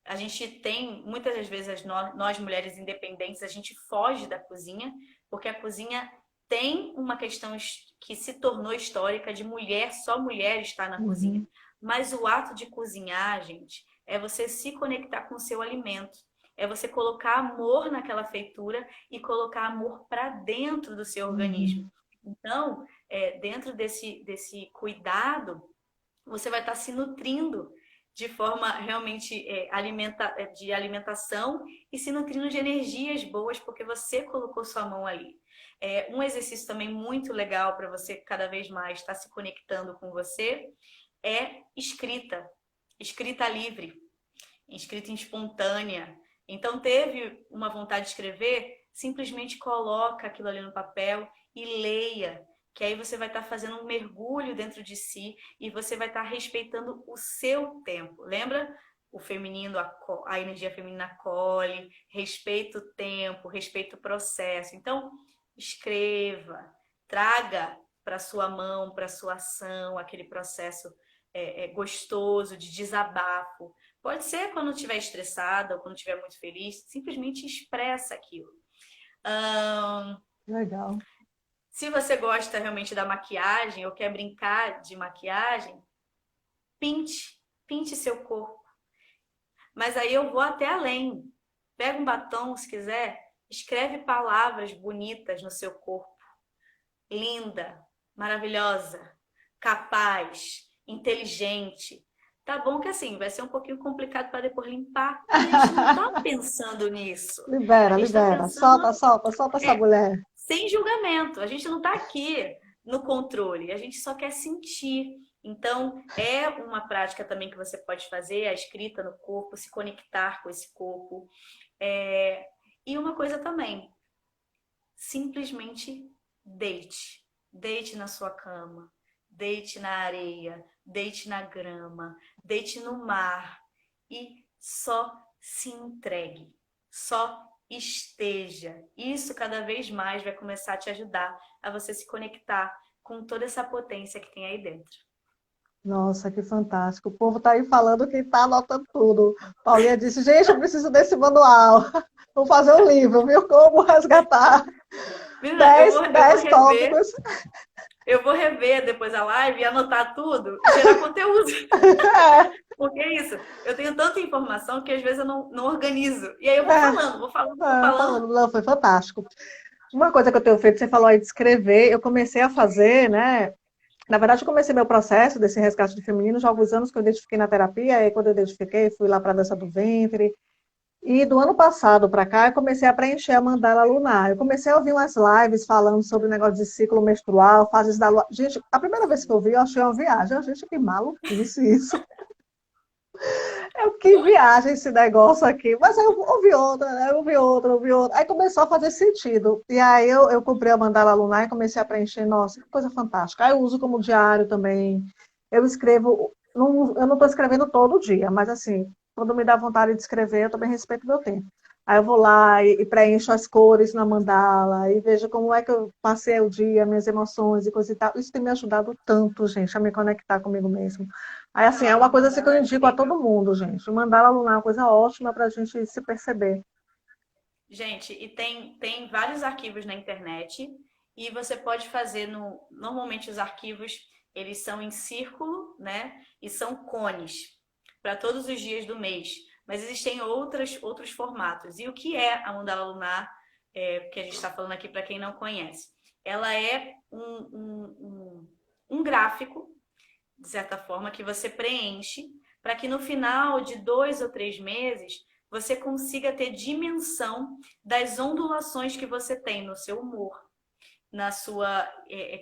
a gente tem, muitas das vezes, nós mulheres independentes, a gente foge da cozinha, porque a cozinha tem uma questão que se tornou histórica de mulher, só mulher está na cozinha. Uhum. Mas o ato de cozinhar, gente, é você se conectar com o seu alimento. É você colocar amor naquela feitura e colocar amor para dentro do seu organismo. Uhum. Então, dentro desse cuidado, você vai estar se nutrindo de forma realmente de alimentação e se nutrindo de energias boas porque você colocou sua mão ali. Um exercício também muito legal para você cada vez mais estar se conectando com você é escrita, escrita livre, escrita espontânea. Então teve uma vontade de escrever, simplesmente coloca aquilo ali no papel e leia. que aí você vai estar fazendo um mergulho dentro de si e você vai estar respeitando o seu tempo. Lembra? O feminino, a energia feminina acolhe, respeita o tempo, respeita o processo. Então, escreva, traga para sua mão, para sua ação, aquele processo gostoso de desabafo. Pode ser quando estiver estressada ou quando estiver muito feliz, simplesmente expressa aquilo. Legal. Se você gosta realmente da maquiagem ou quer brincar de maquiagem, pinte seu corpo. Mas aí eu vou até além. Pega um batom, se quiser, escreve palavras bonitas no seu corpo. Linda, maravilhosa, capaz, inteligente. Tá bom que assim, vai ser um pouquinho complicado para depois limpar. Mas a gente não tá pensando nisso. Libera, A gente tá libera. Solta, pensando solta, solta essa mulher. sem julgamento. A gente não tá aqui no controle, a gente só quer sentir. Então, é uma prática também que você pode fazer, a escrita no corpo, se conectar com esse corpo. E uma coisa também, simplesmente deite. Deite na sua cama, deite na areia, deite na grama, deite no mar e só se entregue. Só esteja. Isso cada vez mais vai começar a te ajudar a você se conectar com toda essa potência que tem aí dentro. Nossa, que fantástico. O povo está aí falando que está anotando tudo. Paulinha disse, gente, eu preciso desse manual. Vou fazer um livro, viu? Como resgatar Menina, eu 10, vou 10 rever. tópicos. Eu vou rever depois a live e anotar tudo e gerar conteúdo. Porque é isso. Eu tenho tanta informação que às vezes eu não organizo. E aí eu vou falando, vou falando. Não, foi fantástico. Uma coisa que eu tenho feito, você falou aí de escrever, eu comecei a fazer, né? Na verdade, eu comecei meu processo desse resgate de feminino já há alguns anos que eu identifiquei na terapia, e quando eu identifiquei, fui lá para a dança do ventre. E do ano passado para cá, eu comecei a preencher a mandala lunar. Eu comecei a ouvir umas lives falando sobre o negócio de ciclo menstrual, fases da lua. Gente, a primeira vez que eu vi, eu achei uma viagem. Gente, que maluquice isso. Que viagem esse negócio aqui. Mas aí eu ouvi outra, né? Eu ouvi outra, ouvi outra. Aí começou a fazer sentido. E aí eu comprei a mandala lunar e comecei a preencher. Nossa, que coisa fantástica. Aí eu uso como diário também. Eu escrevo, eu não estou escrevendo todo dia, mas assim, quando me dá vontade de escrever, eu também respeito o meu tempo. Aí eu vou lá e preencho as cores na mandala e vejo como é que eu passei o dia, minhas emoções e coisa e tal. Isso tem me ajudado tanto, gente, a me conectar comigo mesmo. Aí, assim, é uma coisa assim, que eu indico a todo mundo, gente. O mandala lunar é uma coisa ótima para a gente se perceber. Gente, e tem vários arquivos na internet e você pode fazer normalmente os arquivos, eles são em círculo, né? E são cones para todos os dias do mês. Mas existem outros formatos. E o que é a mandala lunar, que a gente está falando aqui para quem não conhece? Ela é um gráfico, de certa forma, que você preenche para que no final de 2 ou 3 meses você consiga ter dimensão das ondulações que você tem no seu humor, na sua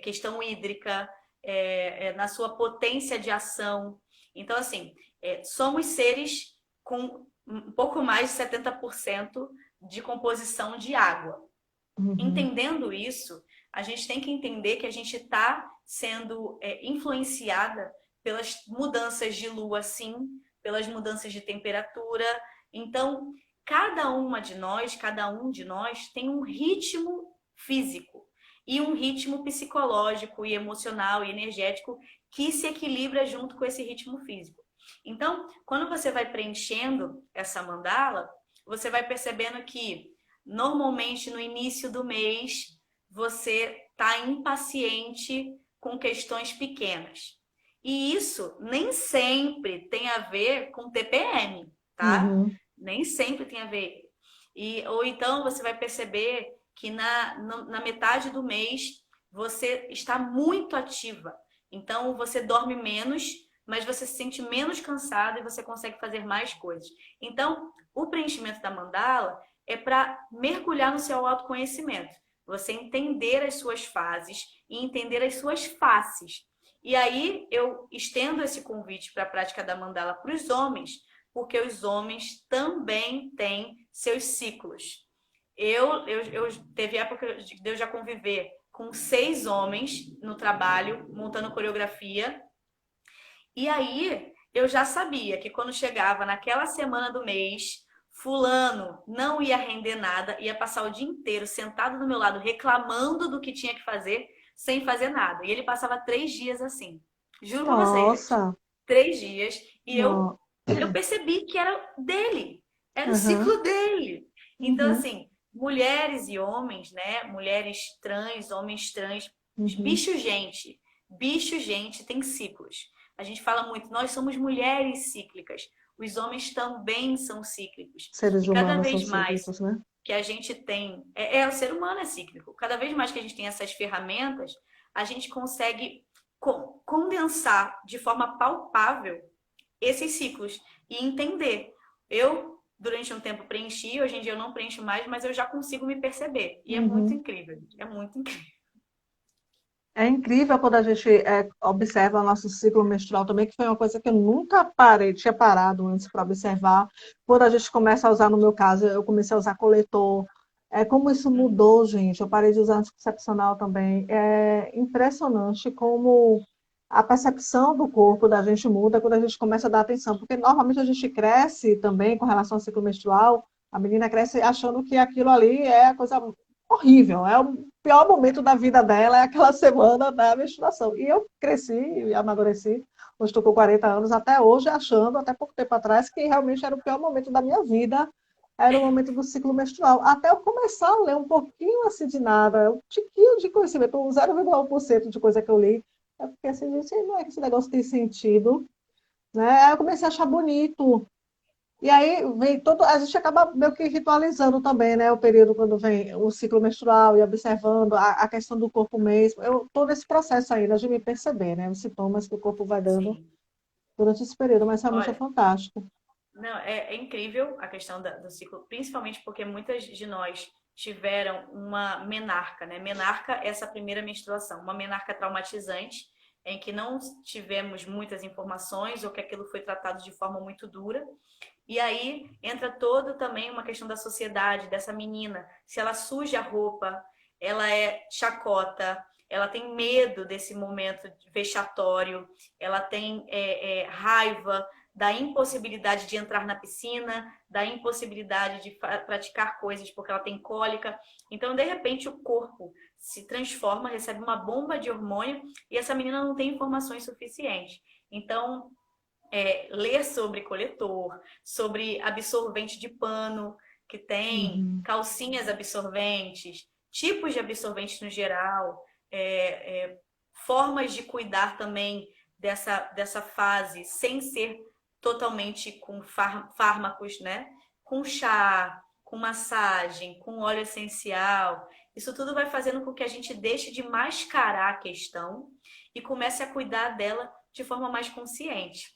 questão hídrica, na sua potência de ação. Então, assim, somos seres com um pouco mais de 70% de composição de água. Uhum. Entendendo isso, a gente tem que entender que a gente está sendo influenciada pelas mudanças de lua, sim, pelas mudanças de temperatura. Então, cada um de nós tem um ritmo físico e um ritmo psicológico e emocional e energético que se equilibra junto com esse ritmo físico. Então, quando você vai preenchendo essa mandala, você vai percebendo que normalmente no início do mês você está impaciente com questões pequenas. E isso nem sempre tem a ver com TPM, tá? Uhum. Nem sempre tem a ver. Ou então você vai perceber que na metade do mês você está muito ativa. Então você dorme menos, mas você se sente menos cansado e você consegue fazer mais coisas. Então, o preenchimento da mandala é para mergulhar no seu autoconhecimento. Você entender as suas fases e entender as suas faces. E aí eu estendo esse convite para a prática da mandala para os homens, porque os homens também têm seus ciclos. Eu teve época de eu já conviver com 6 homens no trabalho, montando coreografia. E aí eu já sabia que quando chegava naquela semana do mês, fulano não ia render nada, ia passar o dia inteiro sentado do meu lado reclamando do que tinha que fazer, sem fazer nada. E ele passava 3 dias assim. Juro pra vocês, gente. Nossa, 3 dias. E eu, no... eu percebi que era dele. Era o Uhum, ciclo dele. Então, uhum, assim, mulheres e homens, né? Mulheres trans, homens trans, uhum. bicho gente. Bicho gente tem ciclos. A gente fala muito, nós somos mulheres cíclicas. Os homens também são cíclicos. Seres E cada humanos são vez mais cíclicos, né? que a gente tem. O ser humano é cíclico. Cada vez mais que a gente tem essas ferramentas, a gente consegue condensar de forma palpável esses ciclos e entender. Eu, durante um tempo, preenchi, hoje em dia eu não preencho mais, mas eu já consigo me perceber. E é muito Uhum. incrível. É muito incrível. É incrível quando a gente observa o nosso ciclo menstrual também, que foi uma coisa que eu nunca parei, tinha parado antes para observar. Quando a gente começa a usar, no meu caso, eu comecei a usar coletor. É como isso mudou, gente. Eu parei de usar anticoncepcional também. É impressionante como a percepção do corpo da gente muda quando a gente começa a dar atenção, porque normalmente a gente cresce também com relação ao ciclo menstrual. A menina cresce achando que aquilo ali é a coisa horrível, é o pior momento da vida dela, é aquela semana da menstruação. E eu cresci e amadureci, hoje estou com 40 anos, até hoje achando, até pouco tempo atrás, que realmente era o pior momento da minha vida, era o momento do ciclo menstrual. Até eu começar a ler um pouquinho assim de nada, um tiquinho de conhecimento, um 0,1% de coisa que eu li, eu fiquei assim, gente, não é que esse negócio tem sentido, né? Aí eu comecei a achar bonito, e aí vem todo, a gente acaba meio que ritualizando também, né? O período quando vem o ciclo menstrual e observando a questão do corpo mesmo. Eu estou nesse processo ainda de me perceber, né? Os sintomas que o corpo vai dando Sim. durante esse período, mas realmente é Olha, fantástico. não, é incrível a questão do ciclo, principalmente porque muitas de nós tiveram uma menarca, né? Menarca é essa primeira menstruação, uma menarca traumatizante, em que não tivemos muitas informações ou que aquilo foi tratado de forma muito dura. E aí entra todo também uma questão da sociedade, dessa menina. Se ela suja a roupa, ela é chacota, ela tem medo desse momento vexatório, ela tem raiva da impossibilidade de entrar na piscina, da impossibilidade de praticar coisas porque ela tem cólica. Então, de repente, o corpo se transforma, recebe uma bomba de hormônio e essa menina não tem informações suficientes. Então, ler sobre coletor, sobre absorvente de pano, que tem Uhum. calcinhas absorventes, tipos de absorventes no geral, é, é, formas de cuidar também dessa fase, sem ser totalmente com fármacos, né? Com chá, com massagem, com óleo essencial. Isso tudo vai fazendo com que a gente deixe de mascarar a questão e comece a cuidar dela de forma mais consciente.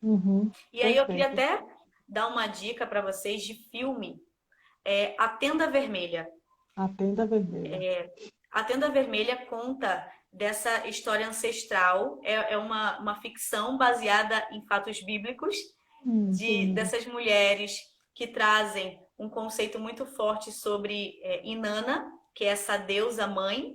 Uhum. E aí eu queria Perfeito. até dar uma dica para vocês de filme, A Tenda Vermelha. A tenda vermelha. A Tenda Vermelha conta dessa história ancestral, é uma ficção baseada em fatos bíblicos, Que lindo. dessas mulheres que trazem um conceito muito forte sobre Inanna, que é essa deusa mãe,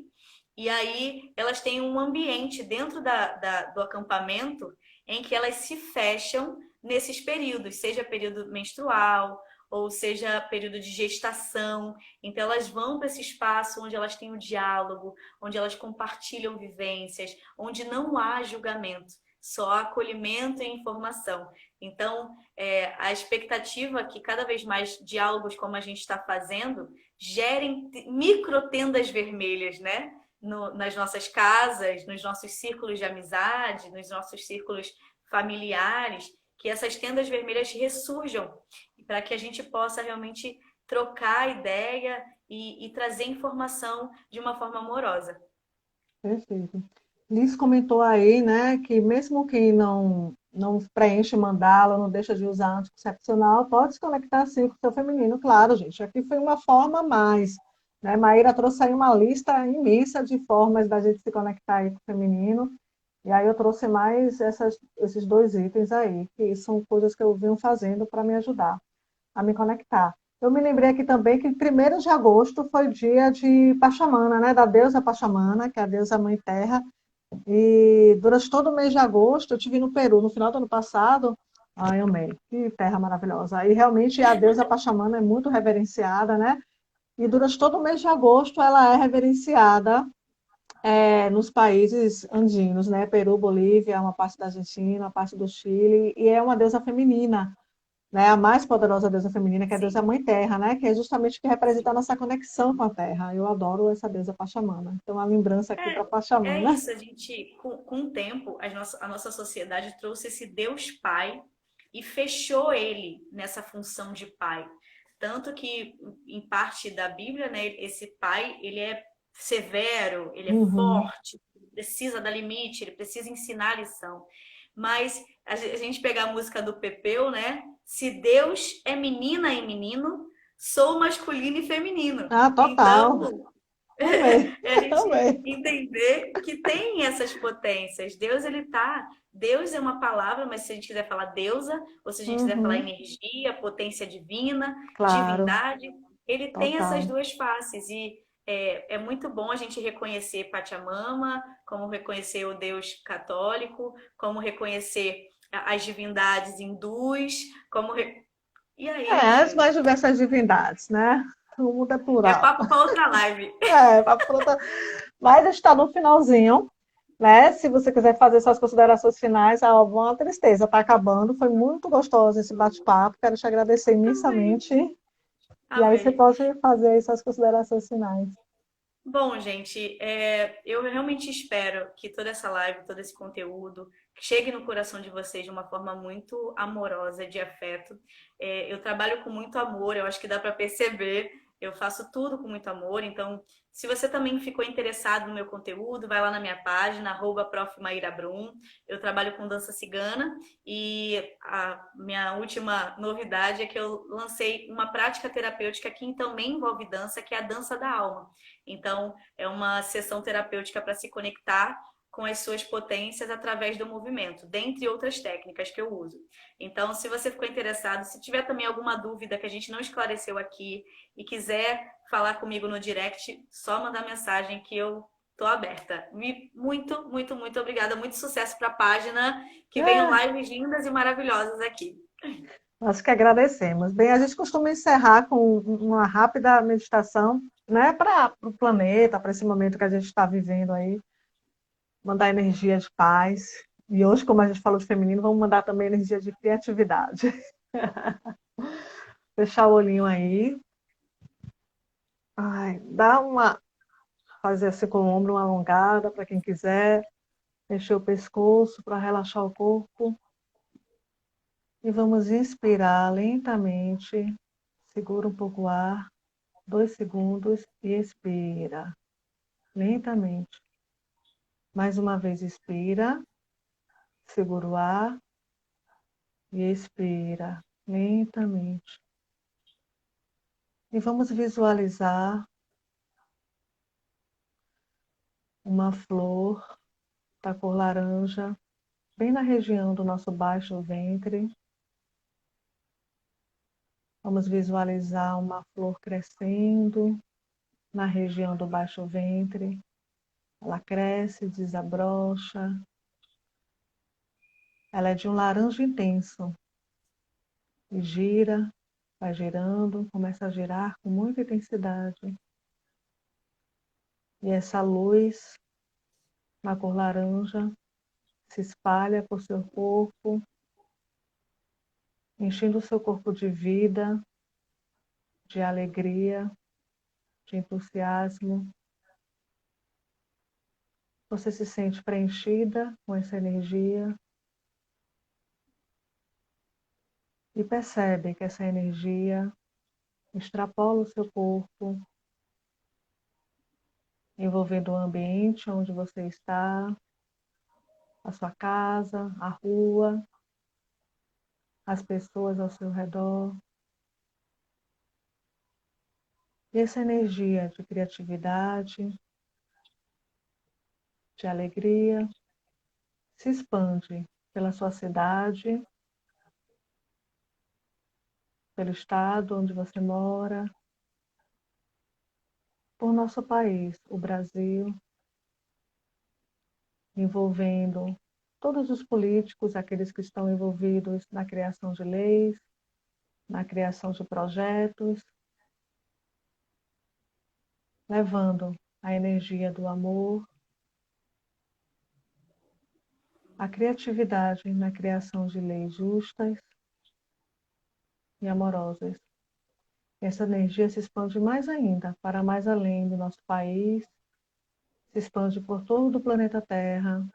e aí elas têm um ambiente dentro do acampamento em que elas se fecham nesses períodos, seja período menstrual, ou seja período de gestação. Então elas vão para esse espaço onde elas têm o diálogo, onde elas compartilham vivências, onde não há julgamento, só acolhimento e informação. Então, a expectativa é que cada vez mais diálogos como a gente está fazendo gerem micro tendas vermelhas, né? Nas nossas casas, nos nossos círculos de amizade, nos nossos círculos familiares, que essas tendas vermelhas ressurjam para que a gente possa realmente trocar ideia e trazer informação de uma forma amorosa. Perfeito. Liz comentou aí, né, que mesmo quem não preenche mandala, não deixa de usar anticoncepcional, pode se conectar sim com o seu feminino, claro, gente. Aqui foi uma forma a mais, né? Maíra trouxe aí uma lista imensa de formas da gente se conectar aí com o feminino. E aí eu trouxe mais esses dois itens aí, que são coisas que eu venho fazendo para me ajudar a me conectar. Eu me lembrei aqui também que 1º de agosto foi dia de Pachamama, né? Da deusa Pachamama, que é a deusa Mãe Terra. E durante todo o mês de agosto, eu estive no Peru, no final do ano passado. Ai, amei, que terra maravilhosa. E realmente a deusa Pachamama é muito reverenciada, né? E durante todo o mês de agosto ela é reverenciada nos países andinos, né? Peru, Bolívia, uma parte da Argentina, uma parte do Chile, e é uma deusa feminina, né? A mais poderosa deusa feminina, que é a deusa Sim, Mãe Terra, né? Que é justamente o que representa a sim. nossa conexão com a Terra. Eu adoro essa deusa Pachamama. Então, a lembrança aqui para É Pachamama. isso, a gente, com o tempo, a nossa sociedade trouxe esse Deus Pai e fechou ele nessa função de pai. Tanto que, em parte da Bíblia, né, esse pai, ele é severo, ele é Uhum. forte, precisa dar limite, ele precisa ensinar a lição. Mas a gente pegar a música do Pepeu, né? Se Deus é menina e menino, sou masculino e feminino. Ah, total. Então, Amei, é a gente amei. entender que tem essas potências. Deus, ele tá. Deus é uma palavra, mas se a gente quiser falar deusa, ou se a gente quiser falar Uhum. energia, potência divina, Claro, divindade, ele tem essas total. duas faces. E é muito bom a gente reconhecer Pachamama, como reconhecer o Deus católico, como reconhecer as divindades hindus, como. E aí, As gente, mais diversas divindades, né? O mundo é é plural. papo para outra live. Mas está no finalzinho, né? Se você quiser fazer suas considerações finais, a uma tristeza, está acabando. Foi muito gostoso esse bate-papo. Quero te agradecer Amei, imensamente. E aí você amei. pode fazer aí suas considerações finais. Bom, gente, eu realmente espero que toda essa live, todo esse conteúdo chegue no coração de vocês de uma forma muito amorosa, de afeto. Eu trabalho com muito amor, eu acho que dá para perceber. Eu faço tudo com muito amor. Então, se você também ficou interessado no meu conteúdo, vai lá na minha página, @Prof. Maíra Brum. Eu trabalho com dança cigana e a minha última novidade é que eu lancei uma prática terapêutica que também envolve dança, que é a dança da alma. Então, é uma sessão terapêutica para se conectar com as suas potências através do movimento, dentre outras técnicas que eu uso. Então, se você ficou interessado, se tiver também alguma dúvida que a gente não esclareceu aqui e quiser falar comigo no direct, só mandar mensagem que eu estou aberta. Muito, muito, muito obrigada. Muito sucesso para a página. Que venham É, lives lindas e maravilhosas aqui. nós que agradecemos. Bem, a gente costuma encerrar com uma rápida meditação, né? Para o planeta, para esse momento que a gente está vivendo aí. Mandar energia de paz. E hoje, como a gente falou de feminino, vamos mandar também energia de criatividade. Fechar o olhinho aí. Ai, dá uma. Fazer assim com o ombro uma alongada para quem quiser. Mexer o pescoço para relaxar o corpo. E vamos inspirar lentamente. Segura um pouco o ar. 2 segundos e expira lentamente. Mais uma vez, inspira. Segura o ar e expira lentamente. E vamos visualizar uma flor da cor laranja, bem na região do nosso baixo ventre. Vamos visualizar uma flor crescendo na região do baixo ventre. Ela cresce, desabrocha. Ela é de um laranja intenso e gira, vai girando, começa a girar com muita intensidade. E essa luz na cor laranja se espalha por seu corpo, enchendo o seu corpo de vida, de alegria, de entusiasmo. Você se sente preenchida com essa energia e percebe que essa energia extrapola o seu corpo, envolvendo o ambiente onde você está, a sua casa, a rua, as pessoas ao seu redor. E essa energia de criatividade, de alegria, se expande pela sua cidade, pelo estado onde você mora, por nosso país, o Brasil, envolvendo todos os políticos, aqueles que estão envolvidos na criação de leis, na criação de projetos, levando a energia do amor, a criatividade na criação de leis justas e amorosas. Essa energia se expande mais ainda, para mais além do nosso país, se expande por todo o planeta Terra,